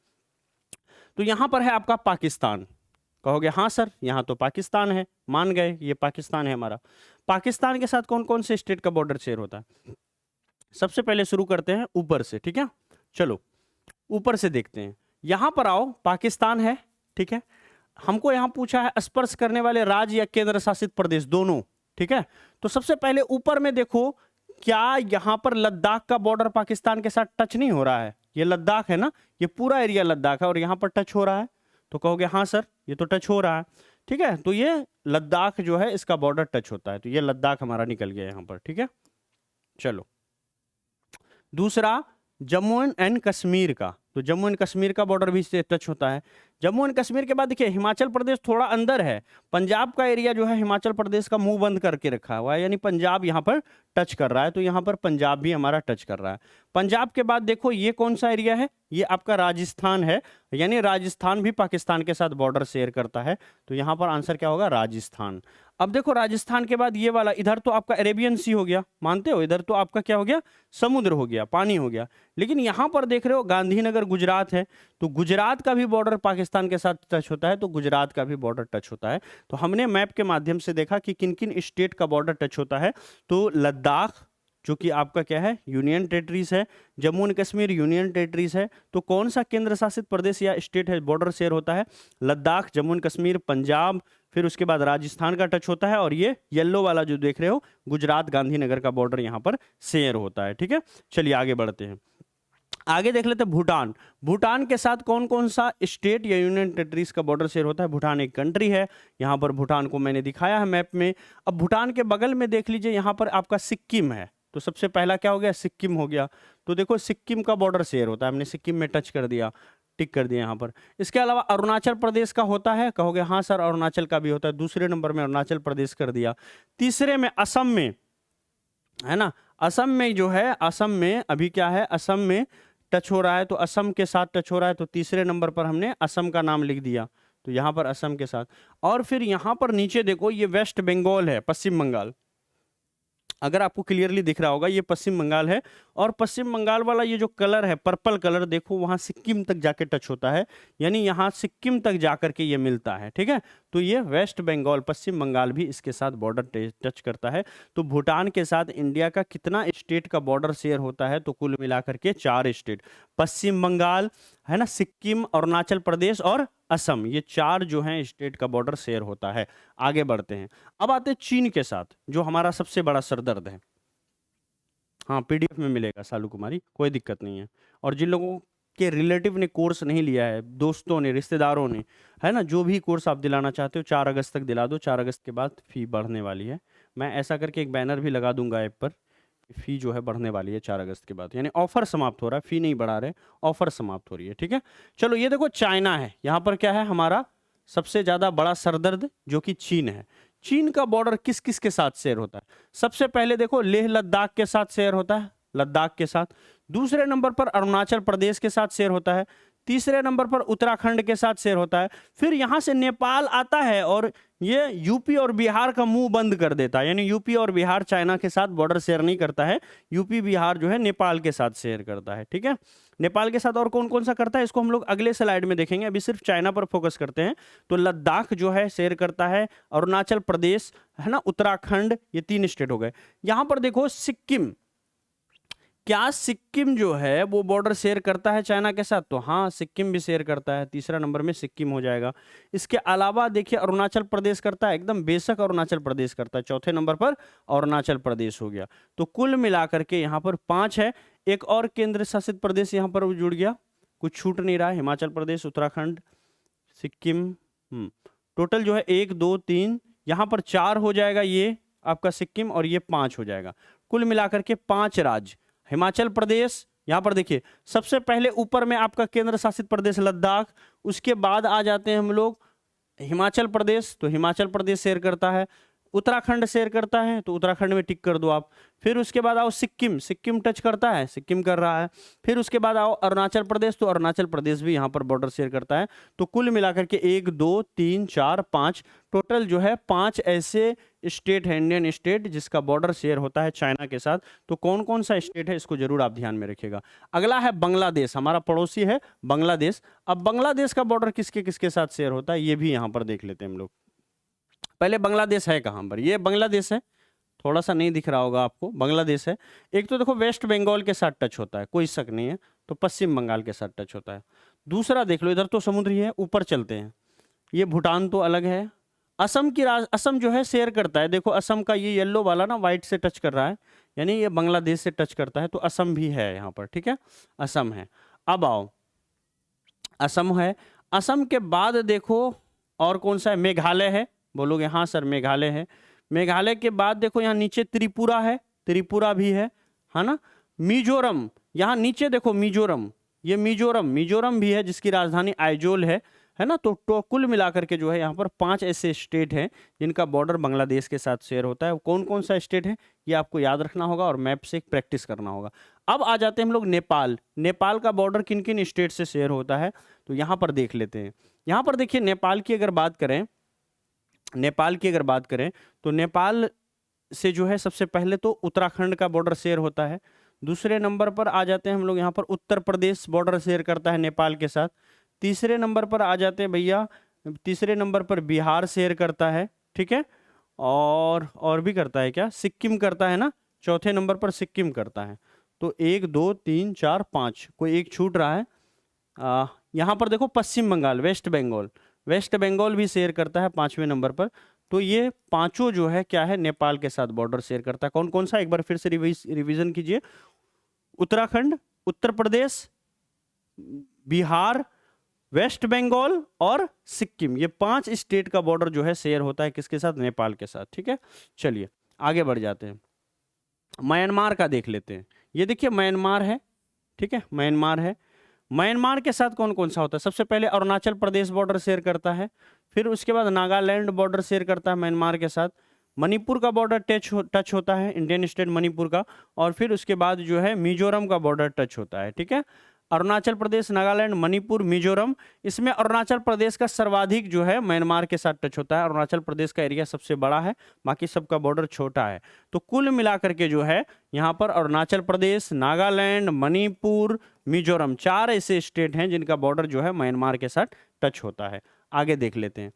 तो यहाँ पर है आपका पाकिस्तान। कहोगे हाँ सर यहाँ तो पाकिस्तान है, मान गए ये पाकिस्तान है हमारा। पाकिस्तान के साथ कौन कौन से स्टेट का बॉर्डर शेयर होता है? सबसे पहले शुरू करते हैं ऊपर से, ठीक है। चलो ऊपर से देखते हैं। यहां पर आओ, पाकिस्तान है, ठीक है। हमको यहां पूछा है स्पर्श करने वाले राज्य या केंद्र शासित प्रदेश, दोनों, ठीक है। तो सबसे पहले ऊपर में देखो, क्या यहां पर लद्दाख का बॉर्डर पाकिस्तान के साथ टच नहीं हो रहा है? ये लद्दाख है ना, ये पूरा एरिया लद्दाख है और यहां पर टच हो रहा है। तो कहोगे हाँ सर ये तो टच हो रहा है, ठीक है। तो ये लद्दाख जो है इसका बॉर्डर टच होता है, तो ये लद्दाख हमारा निकल गया यहां पर, ठीक है। चलो दूसरा जम्मू एंड कश्मीर का, तो जम्मू एंड कश्मीर का बॉर्डर भी इससे टच होता है। जम्मू एंड कश्मीर के बाद देखिए हिमाचल प्रदेश थोड़ा अंदर है। पंजाब का एरिया जो है हिमाचल प्रदेश का मुंह बंद करके रखा हुआ है, यानी पंजाब यहाँ पर टच कर रहा है, तो यहाँ पर पंजाब भी हमारा टच कर रहा है। पंजाब के बाद देखो ये कौन सा एरिया है? ये आपका राजस्थान है, यानी राजस्थान भी पाकिस्तान के साथ बॉर्डर शेयर करता है, तो यहाँ पर आंसर क्या होगा? राजस्थान। अब देखो राजस्थान के बाद ये वाला, इधर तो आपका अरेबियन सी हो गया, मानते हो? इधर तो आपका क्या हो गया? समुद्र हो गया, पानी हो गया। लेकिन यहाँ पर देख रहे हो गांधीनगर गुजरात है, तो गुजरात का भी बॉर्डर पाकिस्तान के साथ टच होता है, तो गुजरात का भी बॉर्डर टच होता है। तो हमने मैप के माध्यम से देखा कि किन किन स्टेट का बॉर्डर टच होता है। तो लद्दाख जो कि आपका क्या है? यूनियन टेरिटरीज है। Jammu and Kashmir union territories है। तो कौन सा केंद्र शासित प्रदेश या स्टेट है बॉर्डर शेयर होता है? लद्दाख, जम्मू एंड कश्मीर, पंजाब, फिर उसके बाद राजस्थान का टच होता है, और ये येलो वाला जो देख रहे हो गुजरात गांधीनगर का बॉर्डर यहाँ पर शेयर होता है, ठीक है। चलिए आगे बढ़ते हैं। आगे देख लेते हैं भूटान। भूटान के साथ कौन कौन सा स्टेट या यूनियन टेरिटरीज का बॉर्डर शेयर होता है? भूटान एक कंट्री है, यहाँ पर भूटान को मैंने दिखाया है मैप में। अब भूटान के बगल में देख लीजिए, यहाँ पर आपका सिक्किम है, तो सबसे पहला क्या हो गया? सिक्किम हो गया। तो देखो सिक्किम का बॉर्डर शेयर होता है, हमने सिक्किम में टच कर दिया, टिक कर दिया यहाँ पर। इसके अलावा अरुणाचल प्रदेश का होता है, कहोगे हाँ सर अरुणाचल का भी होता है, दूसरे नंबर में अरुणाचल प्रदेश कर दिया। तीसरे में असम में, है ना, असम में जो है, असम में अभी क्या है? असम में टच हो रहा है, तो असम के साथ टच हो रहा है, तो तीसरे नंबर पर हमने असम का नाम लिख दिया, तो यहाँ पर असम के साथ। और फिर यहाँ पर नीचे देखो ये वेस्ट बंगाल है, पश्चिम बंगाल, अगर आपको क्लियरली दिख रहा होगा ये पश्चिम बंगाल है। और पश्चिम बंगाल वाला ये जो कलर है पर्पल कलर, देखो वहां सिक्किम तक जाके टच होता है, यानी यहाँ सिक्किम तक जाकर के ये मिलता है, ठीक है। तो ये वेस्ट बंगाल, पश्चिम बंगाल भी इसके साथ बॉर्डर टच करता है। तो भूटान के साथ इंडिया का कितना स्टेट का बॉर्डर शेयर होता है? तो कुल मिलाकर के 4 स्टेट, पश्चिम बंगाल, है ना, सिक्किम, अरुणाचल प्रदेश और असम, ये 4 जो हैं स्टेट का बॉर्डर शेयर होता है। आगे बढ़ते हैं, अब आते हैं चीन के साथ, जो हमारा सबसे बड़ा सरदर्द है। हाँ, पीडीएफ में मिलेगा सालू कुमारी, कोई दिक्कत नहीं है। और जिन लोगों के रिलेटिव ने कोर्स नहीं लिया है, दोस्तों ने, रिश्तेदारों ने, है ना, जो भी कोर्स आप दिलाना चाहते हो 4 अगस्त तक दिला दो। 4 अगस्त के बाद फ़ी बढ़ने वाली है। मैं ऐसा करके एक बैनर भी लगा दूंगा ऐप पर, फ़ी जो है बढ़ने वाली है 4 अगस्त के बाद, यानी ऑफर समाप्त हो रहा है, फ़ी नहीं बढ़ा रहे, ऑफर समाप्त हो रही है, ठीक है। चलो ये देखो चाइना है, यहाँ पर क्या है हमारा सबसे ज़्यादा बड़ा सरदर्द, जो कि चीन है। चीन का बॉर्डर किस किस के साथ शेयर होता है? सबसे पहले देखो लेह लद्दाख के साथ शेयर होता है, लद्दाख के साथ। दूसरे नंबर पर अरुणाचल प्रदेश के साथ शेयर होता है। तीसरे नंबर पर उत्तराखंड के साथ शेयर होता है। फिर यहाँ से नेपाल आता है और ये यूपी और बिहार का मुंह बंद कर देता है, यानी यूपी और बिहार चाइना के साथ बॉर्डर शेयर नहीं करता है, यूपी बिहार जो है नेपाल के साथ शेयर करता है, ठीक है। नेपाल के साथ और कौन कौन सा करता है इसको हम लोग अगले स्लाइड में देखेंगे, अभी सिर्फ चाइना पर फोकस करते हैं। तो लद्दाख जो है शेयर करता है, अरुणाचल प्रदेश, है ना, उत्तराखंड, ये 3 स्टेट हो गए। यहाँ पर देखो सिक्किम, क्या सिक्किम जो है वो बॉर्डर शेयर करता है चाइना के साथ? तो हाँ, सिक्किम भी शेयर करता है, तीसरा नंबर में सिक्किम हो जाएगा। इसके अलावा देखिए अरुणाचल प्रदेश करता है, एकदम बेशक अरुणाचल प्रदेश करता है, चौथे नंबर पर अरुणाचल प्रदेश हो गया। तो कुल मिलाकर के यहाँ पर 5 है। एक और केंद्र शासित प्रदेश यहाँ पर जुड़ गया, कुछ छूट नहीं रहा, हिमाचल प्रदेश, उत्तराखंड, सिक्किम, टोटल जो है 1 2 3, यहाँ पर 4 हो जाएगा ये आपका सिक्किम, और ये 5 हो जाएगा। कुल मिलाकर के 5 राज्य। हिमाचल प्रदेश, यहाँ पर देखिए सबसे पहले ऊपर में आपका केंद्र शासित प्रदेश लद्दाख, उसके बाद आ जाते हैं हम लोग हिमाचल प्रदेश, तो हिमाचल प्रदेश शेयर करता है। उत्तराखंड शेयर करता है, तो उत्तराखंड में टिक कर दो आप। फिर उसके बाद आओ सिक्किम, सिक्किम टच करता है, सिक्किम कर रहा है। फिर उसके बाद आओ अरुणाचल प्रदेश, तो अरुणाचल प्रदेश भी यहाँ पर बॉर्डर शेयर करता है। तो कुल मिलाकर के 1 2 3 4 5, टोटल जो है 5 ऐसे स्टेट है, इंडियन स्टेट, जिसका बॉर्डर शेयर होता है चाइना के साथ। तो कौन कौन सा स्टेट है इसको जरूर आप ध्यान में रखिएगा। अगला है बांग्लादेश, हमारा पड़ोसी है बांग्लादेश। अब बांग्लादेश का बॉर्डर किसके किसके साथ शेयर होता है ये भी यहाँ पर देख लेते हैं हम लोग। पहले बांग्लादेश है कहाँ पर? ये बांग्लादेश है, थोड़ा सा नहीं दिख रहा होगा आपको, बांग्लादेश है। एक तो देखो वेस्ट बंगाल के साथ टच होता है, कोई शक नहीं है, तो पश्चिम बंगाल के साथ टच होता है। दूसरा देख लो, इधर तो समुद्र ही है, ऊपर चलते हैं, ये भूटान तो अलग है। असम की असम जो है शेयर करता है, देखो असम का ये येलो वाला ना व्हाइट से टच कर रहा है, यानी ये बांग्लादेश से टच करता है, तो असम भी है यहाँ पर, ठीक है, असम है। अब आओ, असम है, असम के बाद देखो और कौन सा है? मेघालय है, बोलोगे हाँ सर मेघालय है। मेघालय के बाद देखो यहाँ नीचे त्रिपुरा है, त्रिपुरा भी है ना। मिजोरम, यहाँ नीचे देखो मिजोरम, ये मिजोरम भी है, जिसकी राजधानी आइजोल है ना। तो कुल मिलाकर के जो है यहाँ पर 5 ऐसे स्टेट हैं जिनका बॉर्डर बांग्लादेश के साथ शेयर होता है। कौन कौन सा स्टेट है ये आपको याद रखना होगा और मैप से एक प्रैक्टिस करना होगा। अब आ जाते हैं हम लोग नेपाल। नेपाल का बॉर्डर किन किन स्टेट से शेयर होता है तो यहाँ पर देख लेते हैं। यहाँ पर देखिए नेपाल की अगर बात करें, तो नेपाल से जो है सबसे पहले तो उत्तराखंड का बॉर्डर शेयर होता है। दूसरे नंबर पर आ जाते हैं हम लोग, यहाँ पर उत्तर प्रदेश बॉर्डर शेयर करता है नेपाल के साथ। तीसरे नंबर पर आ जाते हैं भैया, तीसरे नंबर पर बिहार शेयर करता है, ठीक है, और भी करता है क्या? सिक्किम करता है ना, चौथे नंबर पर सिक्किम करता है। तो 1 2 3 4 5, कोई एक छूट रहा है। यहाँ पर देखो पश्चिम बंगाल, वेस्ट बंगाल भी शेयर करता है 5वें नंबर पर। तो ये पांचों जो है क्या है, नेपाल के साथ बॉर्डर शेयर करता है। कौन कौन सा, एक बार फिर से रिवीजन कीजिए। उत्तराखंड, उत्तर प्रदेश, बिहार, वेस्ट बंगाल और सिक्किम, ये 5 स्टेट का बॉर्डर जो है शेयर होता है किसके साथ? नेपाल के साथ, ठीक है। चलिए आगे बढ़ जाते हैं, म्यांमार का देख लेते हैं। ये देखिए म्यांमार है, ठीक है, म्यांमार है। म्यांमार के साथ कौन कौन सा होता है? सबसे पहले अरुणाचल प्रदेश बॉर्डर शेयर करता है, फिर उसके बाद नागालैंड बॉर्डर शेयर करता है म्यांमार के साथ। मणिपुर का बॉर्डर टच होता है, इंडियन स्टेट मणिपुर का, और फिर उसके बाद जो है मिजोरम का बॉर्डर टच होता है, ठीक है। अरुणाचल प्रदेश, नागालैंड, मणिपुर, मिजोरम, इसमें अरुणाचल प्रदेश का सर्वाधिक जो है म्यांमार के साथ टच होता है। अरुणाचल प्रदेश का एरिया सबसे बड़ा है, बाकी सबका बॉर्डर छोटा है। तो कुल मिलाकर के जो है यहाँ पर अरुणाचल प्रदेश, नागालैंड, मणिपुर, मिजोरम, 4 ऐसे स्टेट हैं जिनका बॉर्डर जो है म्यांमार के साथ टच होता है। आगे देख लेते हैं।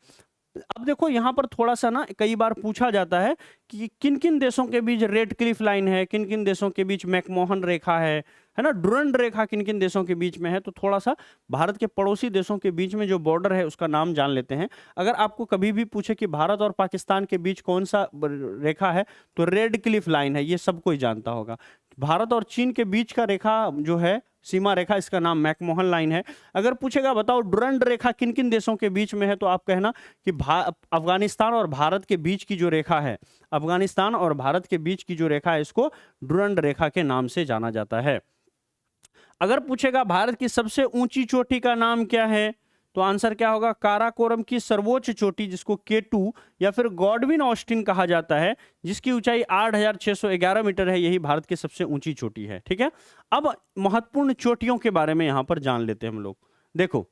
अब देखो यहाँ पर थोड़ा सा ना कई बार पूछा जाता है कि किन किन देशों के बीच रेड क्लिफ लाइन है, किन किन देशों के बीच मैकमोहन रेखा है है ना। डुरंड रेखा किन किन देशों के बीच में है, तो थोड़ा सा भारत के पड़ोसी देशों के बीच में जो बॉर्डर है उसका नाम जान लेते हैं। अगर आपको कभी भी पूछे कि भारत और पाकिस्तान के बीच कौन सा रेखा है, तो रेड क्लिफ लाइन है, ये सब कोई जानता होगा। भारत और चीन के बीच का रेखा जो है, सीमा रेखा, इसका नाम मैकमोहन लाइन है। अगर पूछेगा बताओ डुरंड रेखा किन किन देशों के बीच में है, तो आप कहना कि अफगानिस्तान और भारत के बीच की जो रेखा है, अफगानिस्तान और भारत के बीच की जो रेखा है, इसको डुरंड रेखा के नाम से जाना जाता है। अगर पूछेगा भारत की सबसे ऊंची चोटी का नाम क्या है, तो आंसर क्या होगा, काराकोरम की सर्वोच्च चोटी, जिसको K2 या फिर गॉडविन ऑस्टिन कहा जाता है, जिसकी ऊंचाई 8,611 मीटर है, यही भारत की सबसे ऊंची चोटी है। ठीक है, अब महत्वपूर्ण चोटियों के बारे में यहां पर जान लेते हैं हम लोग। देखो,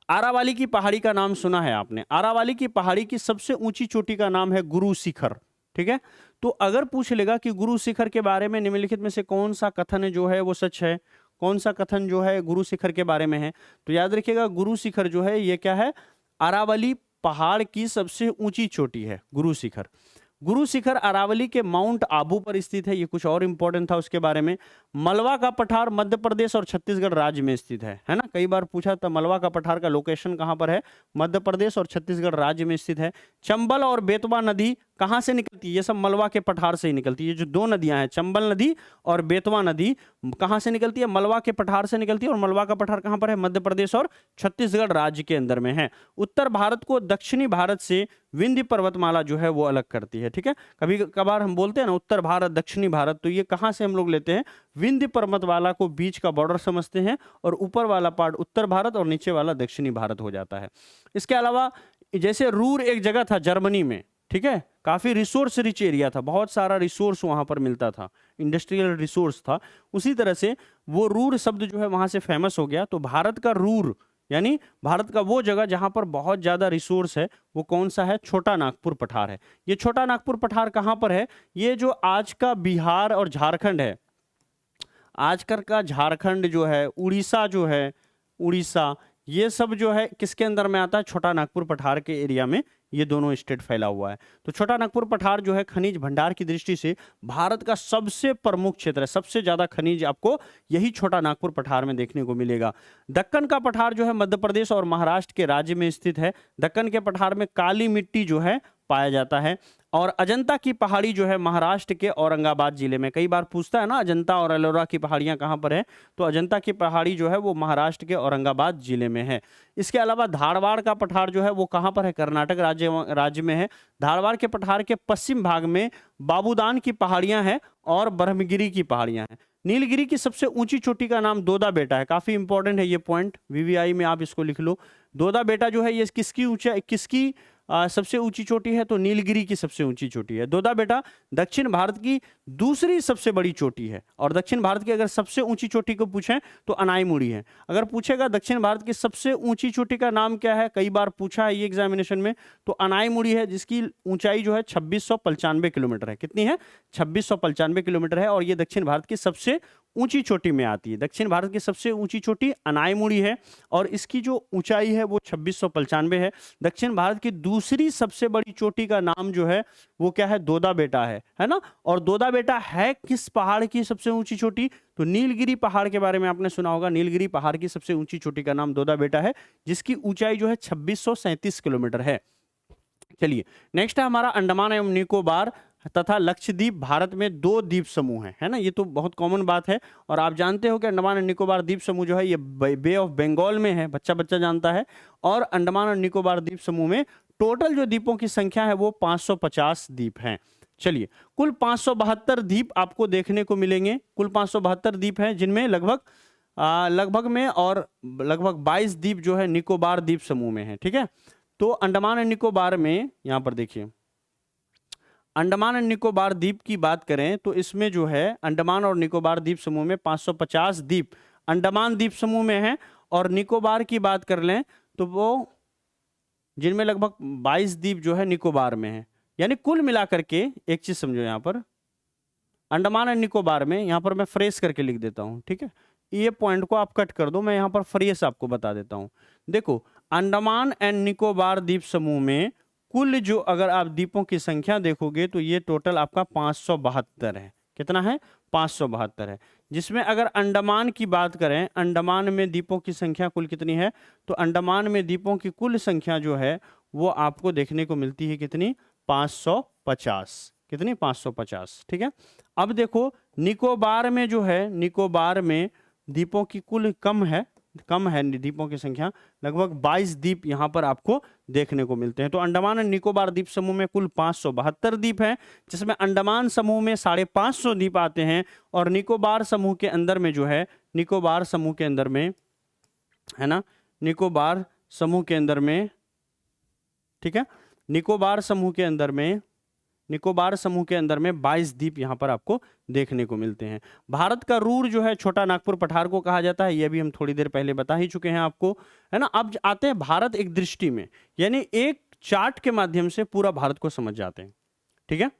आरावली की पहाड़ी का नाम सुना है आपने। आरावली की पहाड़ी की सबसे ऊंची चोटी का नाम है गुरु शिखर। ठीक है, तो अगर पूछ लेगा कि गुरु शिखर के बारे में निम्नलिखित में से कौन सा कथन जो है वो सच है, कौन सा कथन जो है गुरु शिखर के बारे में है, तो याद रखिएगा गुरु शिखर जो है ये क्या है, अरावली पहाड़ की सबसे ऊंची चोटी है गुरु शिखर। गुरु शिखर अरावली के माउंट आबू पर स्थित है। ये कुछ और इंपॉर्टेंट था उसके बारे में। मलवा का पठार मध्य प्रदेश और छत्तीसगढ़ राज्य में स्थित है ना, कई बार पूछा था मलवा का पठार का लोकेशन कहां पर है, मध्य प्रदेश और छत्तीसगढ़ राज्य में स्थित है। चंबल और बेतवा नदी कहां से निकलती है, ये सब मलवा के पठार से ही निकलती है। ये जो दो नदियां हैं, चंबल नदी और बेतवा नदी, कहां से निकलती है, मलवा के पठार से निकलती है। और मलवा का पठार कहां पर है, मध्य प्रदेश और छत्तीसगढ़ राज्य के अंदर में है। उत्तर भारत को दक्षिणी भारत से विंध्य पर्वतमाला जो है वो अलग करती है। ठीक है, कभी कभार हम बोलते हैं ना उत्तर भारत दक्षिणी भारत, तो ये कहां से हम लोग लेते हैं, विंध्य पर्वतमाला को बीच का बॉर्डर समझते हैं, और ऊपर वाला पार्ट उत्तर भारत और नीचे वाला दक्षिणी भारत हो जाता है। इसके अलावा जैसे रूर एक जगह था जर्मनी में, ठीक है, काफी रिसोर्स रिच एरिया था, बहुत सारा रिसोर्स वहां पर मिलता था, इंडस्ट्रियल रिसोर्स था। उसी तरह से वो रूर शब्द जो है वहां से फेमस हो गया। तो भारत का रूर यानी भारत का वो जगह जहां पर बहुत ज्यादा रिसोर्स है, वो कौन सा है, छोटा नागपुर पठार है। ये छोटा नागपुर पठार कहां पर है, ये जो आज का बिहार और झारखंड है, आजकल का झारखंड जो है, उड़ीसा जो है, उड़ीसा, ये सब जो है किसके अंदर में आता है, छोटा नागपुर पठार के एरिया में ये दोनों स्टेट फैला हुआ है। तो छोटा नागपुर पठार जो है खनिज भंडार की दृष्टि से भारत का सबसे प्रमुख क्षेत्र है, सबसे ज्यादा खनिज आपको यही छोटा नागपुर पठार में देखने को मिलेगा। दक्कन का पठार जो है मध्य प्रदेश और महाराष्ट्र के राज्य में स्थित है। दक्कन के पठार में काली मिट्टी जो है पाया जाता है। और अजंता की पहाड़ी जो है महाराष्ट्र के औरंगाबाद जिले में, कई बार पूछता है ना अजंता और एलोरा की पहाड़ियां कहां पर है, तो अजंता की पहाड़ी जो है वो महाराष्ट्र के औरंगाबाद जिले में है। इसके अलावा धारवाड़ का पठार जो है वो कहां पर है, कर्नाटक राज्य में है। धारवाड़ के पठार के पश्चिम भाग में बाबूदान की पहाड़ियां हैं और ब्रह्मगिरी की पहाड़ियां हैं। नीलगिरी की सबसे ऊंची चोटी का नाम दोदा बेटा है, काफी इंपॉर्टेंट है ये पॉइंट, वीवीआई में आप इसको लिख लो। दोदा बेटा जो है ये किसकी ऊंचाई, किसकी सबसे ऊंची चोटी है, तो नीलगिरी की सबसे ऊंची चोटी है। दोदा बेटा दक्षिण भारत की दूसरी सबसे बड़ी चोटी है। और दक्षिण भारत की अगर सबसे ऊंची चोटी को पूछें तो अनाईमुड़ी है। अगर पूछेगा दक्षिण भारत की सबसे ऊंची चोटी का नाम क्या है, कई बार पूछा है ये एग्जामिनेशन में, तो अनाईमुड़ी है, जिसकी ऊंचाई जो है 2695 किलोमीटर है। कितनी है, 2695 किलोमीटर है। और ये दक्षिण भारत की सबसे ऊंची चोटी में आती है। दक्षिण भारत की सबसे ऊंची चोटी अनाईमुड़ी है और इसकी जो ऊंचाई है वो 2695 है। दक्षिण भारत की दूसरी सबसे बड़ी चोटी का नाम जो है वो क्या है, दोदा बेटा है ना। और दोदा बेटा है किस पहाड़ की सबसे ऊंची चोटी, तो नीलगिरी पहाड़ के बारे में आपने सुना होगा। नीलगिरी पहाड़ की सबसे ऊंची चोटी का नाम दोदा बेटा है, जिसकी ऊंचाई जो है 2637 किलोमीटर है। चलिए नेक्स्ट है हमारा अंडमान एवं निकोबार तथा लक्षद्वीप। भारत में दो द्वीप समूह है ना, ये तो बहुत कॉमन बात है। और आप जानते हो कि अंडमान और निकोबार द्वीप समूह जो है ये बे ऑफ बंगाल में है, बच्चा बच्चा जानता है। और अंडमान और निकोबार द्वीप समूह में टोटल जो द्वीपों की संख्या है वो 550 द्वीप हैं। चलिए कुल 572 द्वीप आपको देखने को मिलेंगे। कुल 572 द्वीप हैं, जिनमें लगभग में और लगभग 22 द्वीप जो है निकोबार द्वीप समूह में है। ठीक है, तो अंडमान और निकोबार में यहां पर देखिए, अंडमान और निकोबार द्वीप की बात करें तो इसमें जो है अंडमान और निकोबार द्वीप समूह में 550 द्वीप अंडमान द्वीप समूह में है। और निकोबार की बात कर लें तो वो जिनमें लगभग 22 द्वीप जो है निकोबार में है। यानी कुल मिलाकर के एक चीज समझो, यहां पर अंडमान और निकोबार में, यहां पर मैं फ्रेश करके लिख देता हूं, ठीक है, ये पॉइंट को आप कट कर दो, मैं यहां पर फ्रेश आपको बता देता हूं। देखो अंडमान एंड निकोबार द्वीप समूह में कुल जो अगर आप द्वीपों की संख्या देखोगे तो ये टोटल आपका 572 है। कितना है, 572 है। जिसमें अगर अंडमान की बात करें, अंडमान में द्वीपों की संख्या कुल कितनी है, तो अंडमान में द्वीपों की कुल संख्या जो है वो आपको देखने को मिलती है कितनी, 550, कितनी, 550, ठीक है। अब देखो निकोबार में जो है, निकोबार में द्वीपों की कुल कम है द्वीपों की संख्या, लगभग 22 द्वीप यहाँ पर आपको देखने को मिलते हैं। तो अंडमान एंड निकोबार द्वीप समूह में कुल 572 द्वीप हैं, जिसमें अंडमान समूह में 550 द्वीप आते हैं, और निकोबार समूह के अंदर में जो है, निकोबार समूह के अंदर में, है ना, निकोबार समूह के अंदर में, ठीक है, निकोबार समूह के अंदर में, निकोबार समूह के अंदर में 22 द्वीप यहां पर आपको देखने को मिलते हैं। भारत का रूर जो है छोटा नागपुर पठार को कहा जाता है, यह भी हम थोड़ी देर पहले बता ही चुके हैं आपको, है ना। अब आते हैं भारत एक दृष्टि में, यानी एक चार्ट के माध्यम से पूरा भारत को समझ जाते हैं, ठीक है।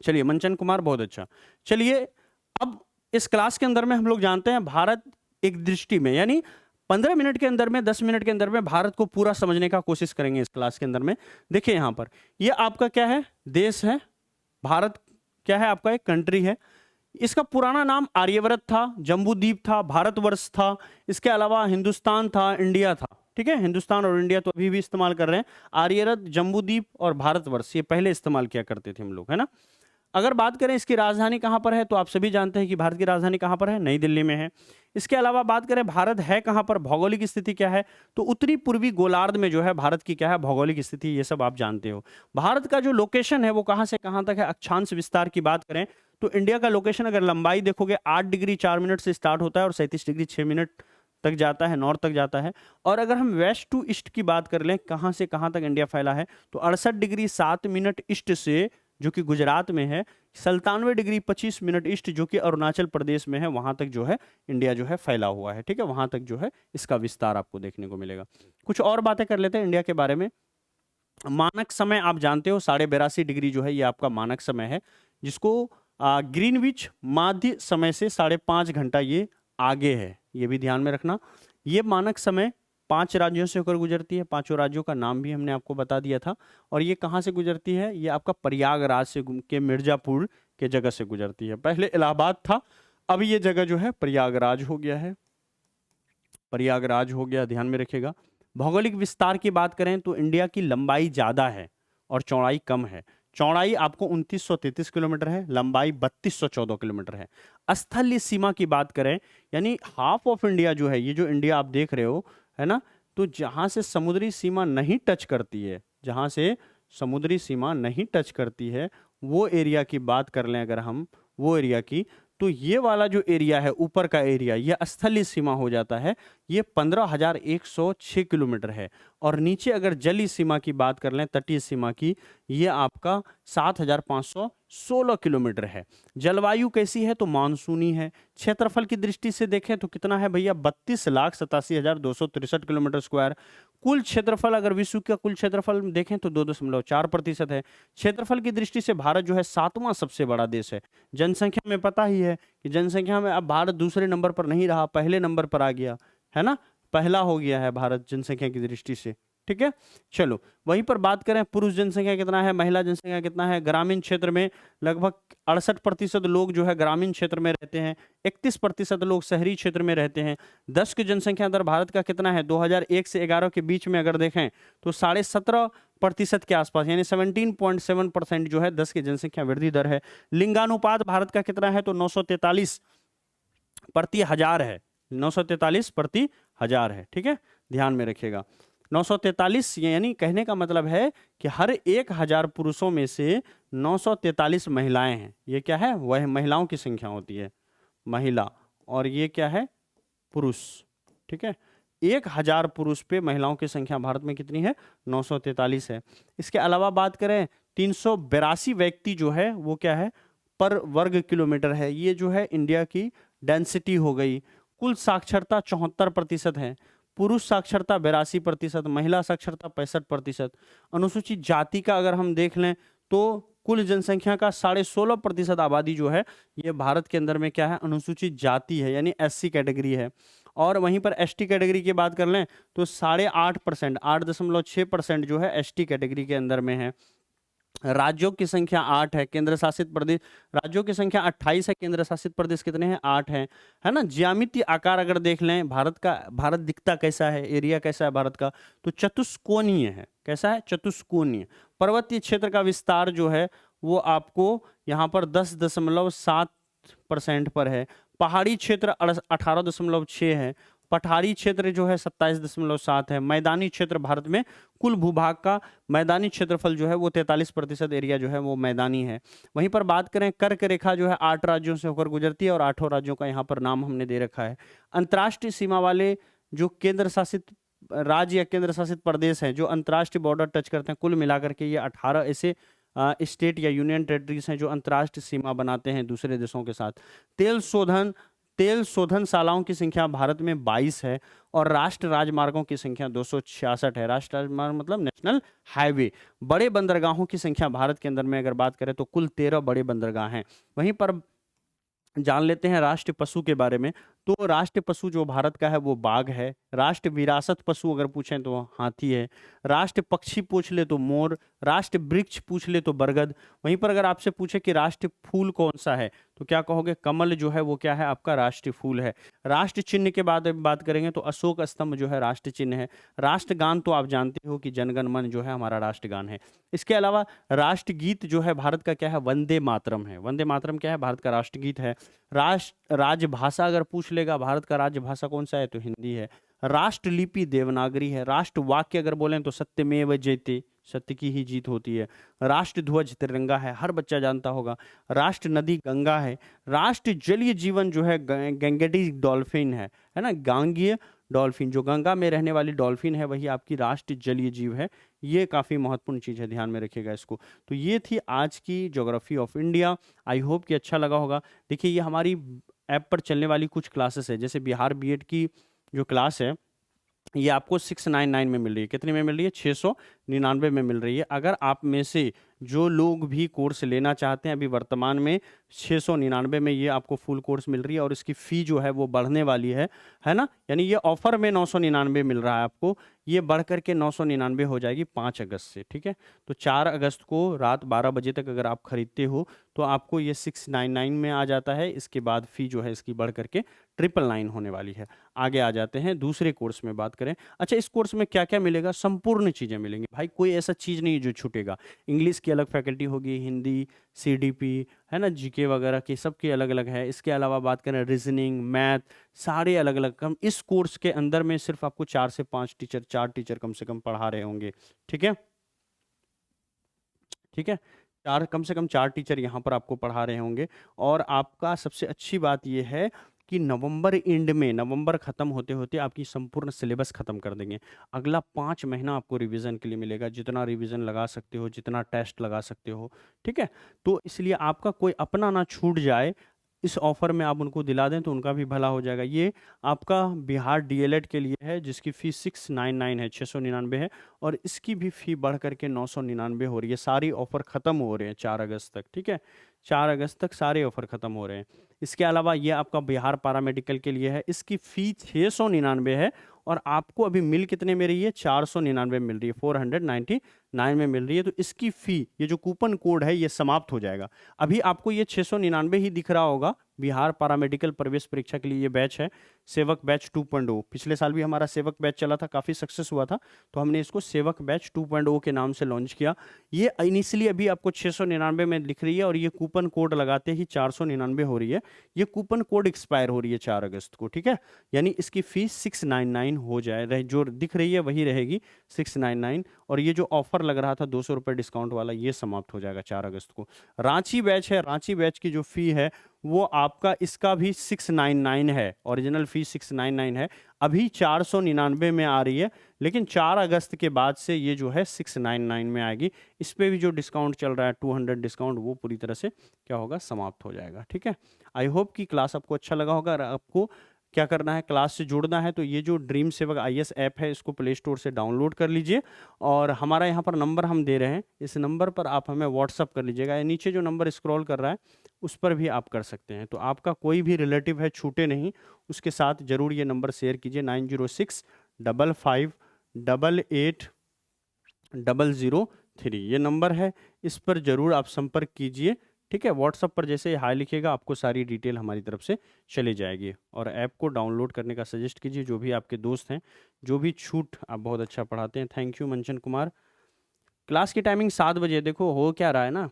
चलिए मंचन कुमार, बहुत अच्छा। चलिए अब इस क्लास के अंदर में हम लोग जानते हैं भारत एक दृष्टि में, यानी 15 मिनट के अंदर में, 10 मिनट के अंदर में भारत को पूरा समझने का कोशिश करेंगे इस क्लास के अंदर में। देखिए यहां पर ये आपका क्या है, देश है, भारत क्या है आपका, एक कंट्री है। इसका पुराना नाम आर्यवर्त था, जम्बूद्वीप था, भारतवर्ष था, इसके अलावा हिंदुस्तान था, इंडिया था, ठीक है। हिंदुस्तान और इंडिया तो अभी भी इस्तेमाल कर रहे हैं, आर्यवर्त, जम्बूद्वीप और भारतवर्ष ये पहले इस्तेमाल किया करते थे हम लोग, है ना। अगर बात करें इसकी राजधानी कहां पर है, तो आप सभी जानते हैं कि भारत की राजधानी कहां पर है, नई दिल्ली में है। इसके अलावा बात करें भारत है कहां पर, भौगोलिक स्थिति क्या है, तो उत्तरी पूर्वी गोलार्ध में जो है भारत की क्या है भौगोलिक स्थिति, ये सब आप जानते हो। भारत का जो लोकेशन है वो कहां से कहां तक है, अक्षांश विस्तार की बात करें तो इंडिया का लोकेशन अगर लंबाई देखोगे 8 डिग्री 4 मिनट से स्टार्ट होता है और 37 डिग्री 6 मिनट तक जाता है, नॉर्थ तक जाता है। और अगर हम वेस्ट टू ईस्ट की बात कर लें, कहां से कहां तक इंडिया फैला है, तो 68 डिग्री 7 मिनट ईस्ट से, जो कि गुजरात में है, 97 डिग्री 25 मिनट ईस्ट जो कि अरुणाचल प्रदेश में है, वहां तक जो है इंडिया जो है फैला हुआ है, ठीक है। वहां तक जो है इसका विस्तार आपको देखने को मिलेगा। कुछ और बातें कर लेते हैं इंडिया के बारे में। मानक समय आप जानते हो 82.5 डिग्री जो है ये आपका मानक समय है, जिसको ग्रीनविच माध्य समय से 5.5 घंटा ये आगे है, ये भी ध्यान में रखना। ये मानक समय 5 राज्यों से होकर गुजरती है, 5 राज्यों का नाम भी हमने आपको बता दिया था। और ये कहाँ से गुजरती है, ये आपका प्रयागराज से के मिर्जापुर के जगह से गुजरती है। पहले इलाहाबाद था, अब ये जगह जो है प्रयागराज हो गया है, प्रयागराज हो गया, ध्यान में रखिएगा। भौगोलिक विस्तार की बात करें तो इंडिया की लंबाई ज्यादा है और चौड़ाई कम है। चौड़ाई आपको 2933 किलोमीटर है, लंबाई 3214 किलोमीटर है। स्थलीय सीमा की बात करें, यानी हाफ ऑफ इंडिया जो है, ये जो इंडिया आप देख रहे हो, है ना, तो जहां से समुद्री सीमा नहीं टच करती है, जहां से समुद्री सीमा नहीं टच करती है, वो एरिया की बात कर लें अगर हम, वो एरिया की, तो ये वाला जो एरिया है, ऊपर का एरिया, ये स्थलीय सीमा हो जाता है, ये 15,106 किलोमीटर है। और नीचे अगर जलीय सीमा की बात कर लें, तटीय सीमा की, ये आपका 7,516 किलोमीटर है। जलवायु कैसी है, तो मानसूनी है। क्षेत्रफल की दृष्टि से देखें तो कितना है भैया, 32,87,263 किलोमीटर स्क्वायर। कुल क्षेत्रफल, अगर विश्व का कुल क्षेत्रफल देखें तो 2.4% है। क्षेत्रफल की दृष्टि से भारत जो है 7वां सबसे बड़ा देश है। जनसंख्या में पता ही है कि जनसंख्या में अब भारत दूसरे नंबर पर नहीं रहा, पहले नंबर पर आ गया है ना, पहला हो गया है भारत जनसंख्या की दृष्टि से, ठीक है। चलो वहीं पर बात करें, पुरुष जनसंख्या कितना है, महिला जनसंख्या कितना है। ग्रामीण क्षेत्र में लगभग 68% लोग जो है ग्रामीण क्षेत्र में रहते हैं, 31% लोग शहरी क्षेत्र में रहते हैं। 10 की जनसंख्या दर भारत का कितना है, 2001 से 11 के बीच में अगर देखें तो 17.5% के आसपास, यानी 17.7% जो है 10 की जनसंख्या वृद्धि दर है। लिंगानुपात भारत का कितना है, तो 943 प्रति हजार है, 943 प्रति हजार है, ठीक है, ध्यान में रखिएगा। 943 यानी कहने का मतलब है कि हर 1000 पुरुषों में से 943 महिलाएं हैं। ये क्या है, वह महिलाओं की संख्या होती है, महिला, और ये क्या है, पुरुष, ठीक है। 1000 पुरुष पे महिलाओं की संख्या भारत में कितनी है, 943 है। इसके अलावा बात करें 382 व्यक्ति जो है वो क्या है, पर वर्ग किलोमीटर है। ये जो है इंडिया की डेंसिटी हो गई। कुल साक्षरता 74% है, पुरुष साक्षरता 82%, महिला साक्षरता 65%। अनुसूचित जाति का अगर हम देख लें तो कुल जनसंख्या का 16.5% आबादी जो है ये भारत के अंदर में क्या है, अनुसूचित जाति है, यानी SC कैटेगरी है। और वहीं पर ST कैटेगरी की बात कर लें तो 8.5%, 8.6% जो है ST कैटेगरी के अंदर में है। राज्यों की संख्या 8 है, केंद्र शासित प्रदेश राज्यों की संख्या 28 है, केंद्र शासित प्रदेश कितने हैं? 8 हैं, है ना। ज्यामितीय आकार अगर देख लें भारत का, भारत दिखता कैसा है, एरिया कैसा है भारत का, तो चतुष्कोणीय है। कैसा है? चतुष्कोणीय। पर्वतीय क्षेत्र का विस्तार जो है वो आपको यहाँ पर 10.7% पर है। पहाड़ी क्षेत्र 18.6 है। पठारी क्षेत्र जो है 27.7 है। मैदानी क्षेत्र भारत में कुल भूभाग का मैदानी क्षेत्रफल जो है वो 43% एरिया जो है वो मैदानी है। वहीं पर बात करें कर्क रेखा जो है 8 राज्यों से होकर गुजरती है और 8 राज्यों का यहाँ पर नाम हमने दे रखा है। अंतर्राष्ट्रीय सीमा वाले जो केंद्र शासित राज्य या केंद्र शासित प्रदेश हैं जो अंतर्राष्ट्रीय बॉर्डर टच करते हैं, कुल मिलाकर के ये 18 ऐसे स्टेट या यूनियन टेरिटरीज हैं जो अंतर्राष्ट्रीय सीमा बनाते हैं दूसरे देशों के साथ। तेल शोधनशालाओं की संख्या भारत में 22 है और राष्ट्रीय राजमार्गों की संख्या 266 है। राष्ट्रीय राजमार्ग मतलब नेशनल हाईवे। बड़े बंदरगाहों की संख्या भारत के अंदर में अगर बात करें तो कुल 13 बड़े बंदरगाह हैं। वहीं पर जान लेते हैं राष्ट्रीय पशु के बारे में। तो राष्ट्रीय पशु जो भारत का है वो बाघ है। राष्ट्रीय विरासत पशु अगर पूछें तो हाथी है। राष्ट्रीय पक्षी पूछ ले तो मोर। राष्ट्रीय वृक्ष पूछ ले तो बरगद। वहीं पर अगर आपसे पूछे कि राष्ट्रीय फूल कौन सा है तो क्या कहोगे? कमल जो है वो क्या है? आपका राष्ट्रीय फूल है। राष्ट्र चिन्ह के बाद बात करेंगे तो अशोक स्तंभ जो है राष्ट्र चिन्ह है। राष्ट्रगान तो आप जानते हो कि जनगण मन जो है हमारा राष्ट्रगान है। इसके अलावा राष्ट्रगीत जो है भारत का क्या है? वंदे मातरम है। वंदे मातरम क्या है? भारत का राष्ट्रगीत है। राजभाषा अगर पूछ लेगा भारत का राजभाषा कौन सा है तो हिंदी है। राष्ट्रलिपि देवनागरी है। राष्ट्र वाक्य अगर बोलें तो सत्यमेव जयते, सत्य की ही जीत होती है। राष्ट्र ध्वज तिरंगा है, हर बच्चा जानता होगा। राष्ट्र नदी गंगा है। राष्ट्र जलीय जीवन जो है गंगेटी डॉल्फिन है ना। गांगीय डॉल्फिन, जो गंगा में रहने वाली डॉल्फिन है वही आपकी राष्ट्र जलीय जीव है। ये काफ़ी महत्वपूर्ण चीज़ है, ध्यान में रखिएगा इसको। तो ये थी आज की geography of India. I hope कि अच्छा लगा होगा। देखिए ये हमारी ऐप पर चलने वाली कुछ क्लासेस है, जैसे बिहार बीएड की जो क्लास है ये आपको 699 में मिल रही है। कितने में मिल रही है? 699 में मिल रही है। अगर आप में से जो लोग भी कोर्स लेना चाहते हैं, अभी वर्तमान में 699 में ये आपको फुल कोर्स मिल रही है और इसकी फ़ी जो है वो बढ़ने वाली है ना। यानी ये ऑफर में 999 मिल रहा है आपको, ये बढ़ करके 999 हो जाएगी 5 अगस्त से। ठीक है, तो 4 अगस्त को रात 12 बजे तक अगर आप खरीदते हो तो आपको ये 699 में आ जाता है। इसके बाद फ़ी जो है इसकी बढ़ करके 999 होने वाली है। आगे आ जाते हैं दूसरे कोर्स में बात करें। अच्छा, इस कोर्स में क्या क्या मिलेगा? संपूर्ण चीज़ें मिलेंगी भाई, कोई ऐसा चीज़ नहीं जो छूटेगा। इंग्लिश की अलग फैकल्टी होगी, हिंदी, सीडीपी है ना, जीके वगैरह की सबकी अलग अलग है। इसके अलावा बात करें रीजनिंग, मैथ, सारे अलग अलग। हम इस कोर्स के अंदर में सिर्फ आपको 4 से 5 टीचर, 4 टीचर कम से कम पढ़ा रहे होंगे। ठीक है, ठीक है, कम से कम 4 टीचर यहाँ पर आपको पढ़ा रहे होंगे। और आपका सबसे अच्छी बात यह है कि नवंबर एंड में, नवंबर खत्म होते होते आपकी संपूर्ण सिलेबस खत्म कर देंगे। अगला 5 महीना आपको रिवीजन के लिए मिलेगा, जितना रिवीजन लगा सकते हो, जितना टेस्ट लगा सकते हो। ठीक है, तो इसलिए आपका कोई अपना ना छूट जाए, इस ऑफर में आप उनको दिला दें तो उनका भी भला हो जाएगा। ये आपका बिहार डीएलएड के लिए है जिसकी फीस 699 है, 699 है और इसकी भी फी बढ़ करके 999 हो रही है। सारी ऑफर खत्म हो रहे हैं 4 अगस्त तक। ठीक है, 4 अगस्त तक सारे ऑफर खत्म हो रहे हैं। इसके अलावा ये आपका बिहार पैरामेडिकल के लिए है, इसकी फी 699 है और आपको अभी मिल कितने में रही है? 499 मिल रही है, 499 में मिल रही है। तो इसकी फी, ये जो कूपन कोड है ये समाप्त हो जाएगा। अभी आपको ये 699 ही दिख रहा होगा। बिहार पैरामेडिकल प्रवेश परीक्षा के लिए ये बैच है, सेवक बैच 2.0। पिछले साल भी हमारा सेवक बैच चला था, काफ़ी सक्सेस हुआ था, तो हमने इसको सेवक बैच 2.0 के नाम से लॉन्च किया। ये इनिशियली अभी आपको 699 में लिख रही है और ये कूपन कोड लगाते ही 499 हो रही है। ये कूपन कोड एक्सपायर हो रही है 4 अगस्त को। ठीक है, यानी इसकी फीस 699 हो जाए, जो दिख रही है वही रहेगी 699। और ये जो ऑफर लग रहा था 200 रुपये डिस्काउंट वाला, ये समाप्त हो जाएगा 4 अगस्त को। रांची बैच है, रांची बैच की जो फी है वो आपका, इसका भी 699 है, ओरिजिनल फी 699 है, अभी 499 में आ रही है, लेकिन 4 अगस्त के बाद से ये जो है 699 में आएगी। इस पे भी जो डिस्काउंट चल रहा है 200 डिस्काउंट, वो पूरी तरह से क्या होगा? समाप्त हो जाएगा। ठीक है, आई होप कि क्लास आपको अच्छा लगा होगा। आपको क्या करना है, क्लास से जुड़ना है तो ये जो ड्रीम सेवक आईएएस ऐप है इसको प्ले स्टोर से डाउनलोड कर लीजिए और हमारा यहाँ पर नंबर हम दे रहे हैं, इस नंबर पर आप हमें व्हाट्सअप कर लीजिएगा। नीचे जो नंबर स्क्रॉल कर रहा है उस पर भी आप कर सकते हैं। तो आपका कोई भी रिलेटिव है छूटे नहीं, उसके साथ ज़रूर ये नंबर शेयर कीजिए। 9065588003 ये नंबर है, इस पर ज़रूर आप संपर्क कीजिए, ठीक है। व्हाट्सअप पर जैसे ही हाय लिखिएगा आपको सारी डिटेल हमारी तरफ से चली जाएगी। और ऐप को डाउनलोड करने का सजेस्ट कीजिए जो भी आपके दोस्त हैं, जो भी छूट आप बहुत अच्छा पढ़ाते हैं। थैंक यू मंचन कुमार। क्लास की टाइमिंग 7 बजे। देखो हो क्या रहा है ना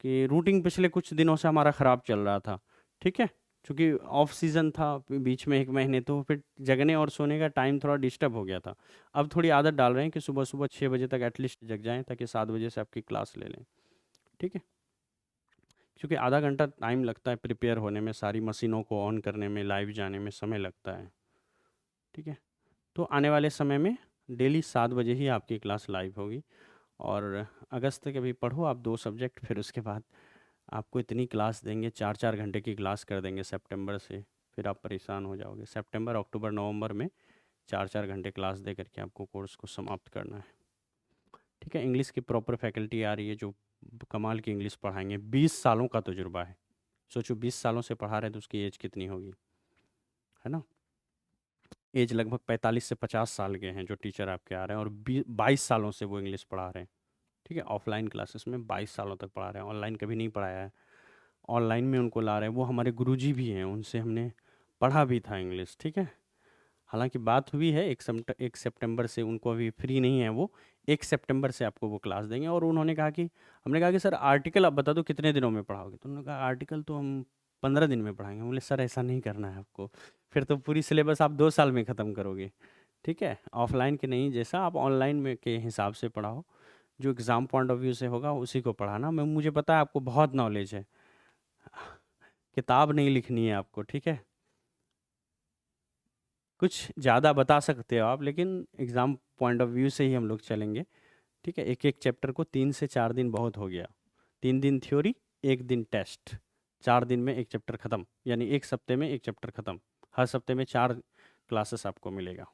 कि रूटिंग पिछले कुछ दिनों से हमारा ख़राब चल रहा था, ठीक है। क्योंकि ऑफ सीज़न था बीच में 1 महीने, तो फिर जगने और सोने का टाइम थोड़ा डिस्टर्ब हो गया था। अब थोड़ी आदत डाल रहे हैं कि सुबह-सुबह 6 बजे तक एटलीस्ट जग जाएँ ताकि 7 बजे से आपकी क्लास ले लें, ठीक है। क्योंकि आधा घंटा टाइम लगता है प्रिपेयर होने में, सारी मशीनों को ऑन करने में, लाइव जाने में समय लगता है, ठीक है। तो आने वाले समय में डेली 7 बजे ही आपकी क्लास लाइव होगी। और अगस्त तक अभी पढ़ो आप 2 सब्जेक्ट, फिर उसके बाद आपको इतनी क्लास देंगे, 4-4 घंटे की क्लास कर देंगे सितंबर से, फिर आप परेशान हो जाओगे। सितंबर, अक्टूबर, नवंबर में 4-4 घंटे क्लास दे करके आपको कोर्स को समाप्त करना है, ठीक है। इंग्लिश की प्रॉपर फैकल्टी आ रही है जो कमाल की इंग्लिश पढ़ाएंगे। 20 सालों का तजुर्बा है। सोचो 20 सालों से पढ़ा रहे हैं तो उसकी एज कितनी होगी, है ना। एज लगभग 45 से 50 साल के हैं जो टीचर आपके आ रहे हैं, और 22 सालों से वो इंग्लिश पढ़ा रहे हैं, ठीक है। ऑफलाइन क्लासेस में 22 सालों तक पढ़ा रहे हैं, ऑनलाइन कभी नहीं पढ़ाया है। ऑनलाइन में उनको ला रहे हैं, वो हमारे गुरुजी भी हैं, उनसे हमने पढ़ा भी था इंग्लिश, ठीक है। हालांकि बात हुई है 1 सितंबर से, उनको अभी फ्री नहीं है वो, 1 सितंबर से आपको वो क्लास देंगे। और उन्होंने कहा कि, हमने कहा कि सर आर्टिकल आप बता दो कितने दिनों में पढ़ाओगे, तो उन्होंने कहा आर्टिकल तो हम 15 दिन में पढ़ाएंगे। बोले सर ऐसा नहीं करना है आपको, फिर तो पूरी सिलेबस आप 2 साल में ख़त्म करोगे, ठीक है। ऑफलाइन के नहीं, जैसा आप ऑनलाइन में के हिसाब से पढ़ाओ, जो एग्ज़ाम पॉइंट ऑफ व्यू से होगा उसी को पढ़ाना। मैं, मुझे पता है आपको बहुत नॉलेज है, किताब नहीं लिखनी है आपको, ठीक है। कुछ ज़्यादा बता सकते हो आप, लेकिन एग्ज़ाम पॉइंट ऑफ व्यू से ही हम लोग चलेंगे, ठीक है। एक एक चैप्टर को 3 से 4 दिन बहुत हो गया। 3 दिन थ्योरी, 1 दिन टेस्ट, 4 दिन में एक चैप्टर ख़त्म, यानी 1 सप्ते में एक चैप्टर ख़त्म। हर सप्ते में 4 क्लासेस आपको मिलेगा।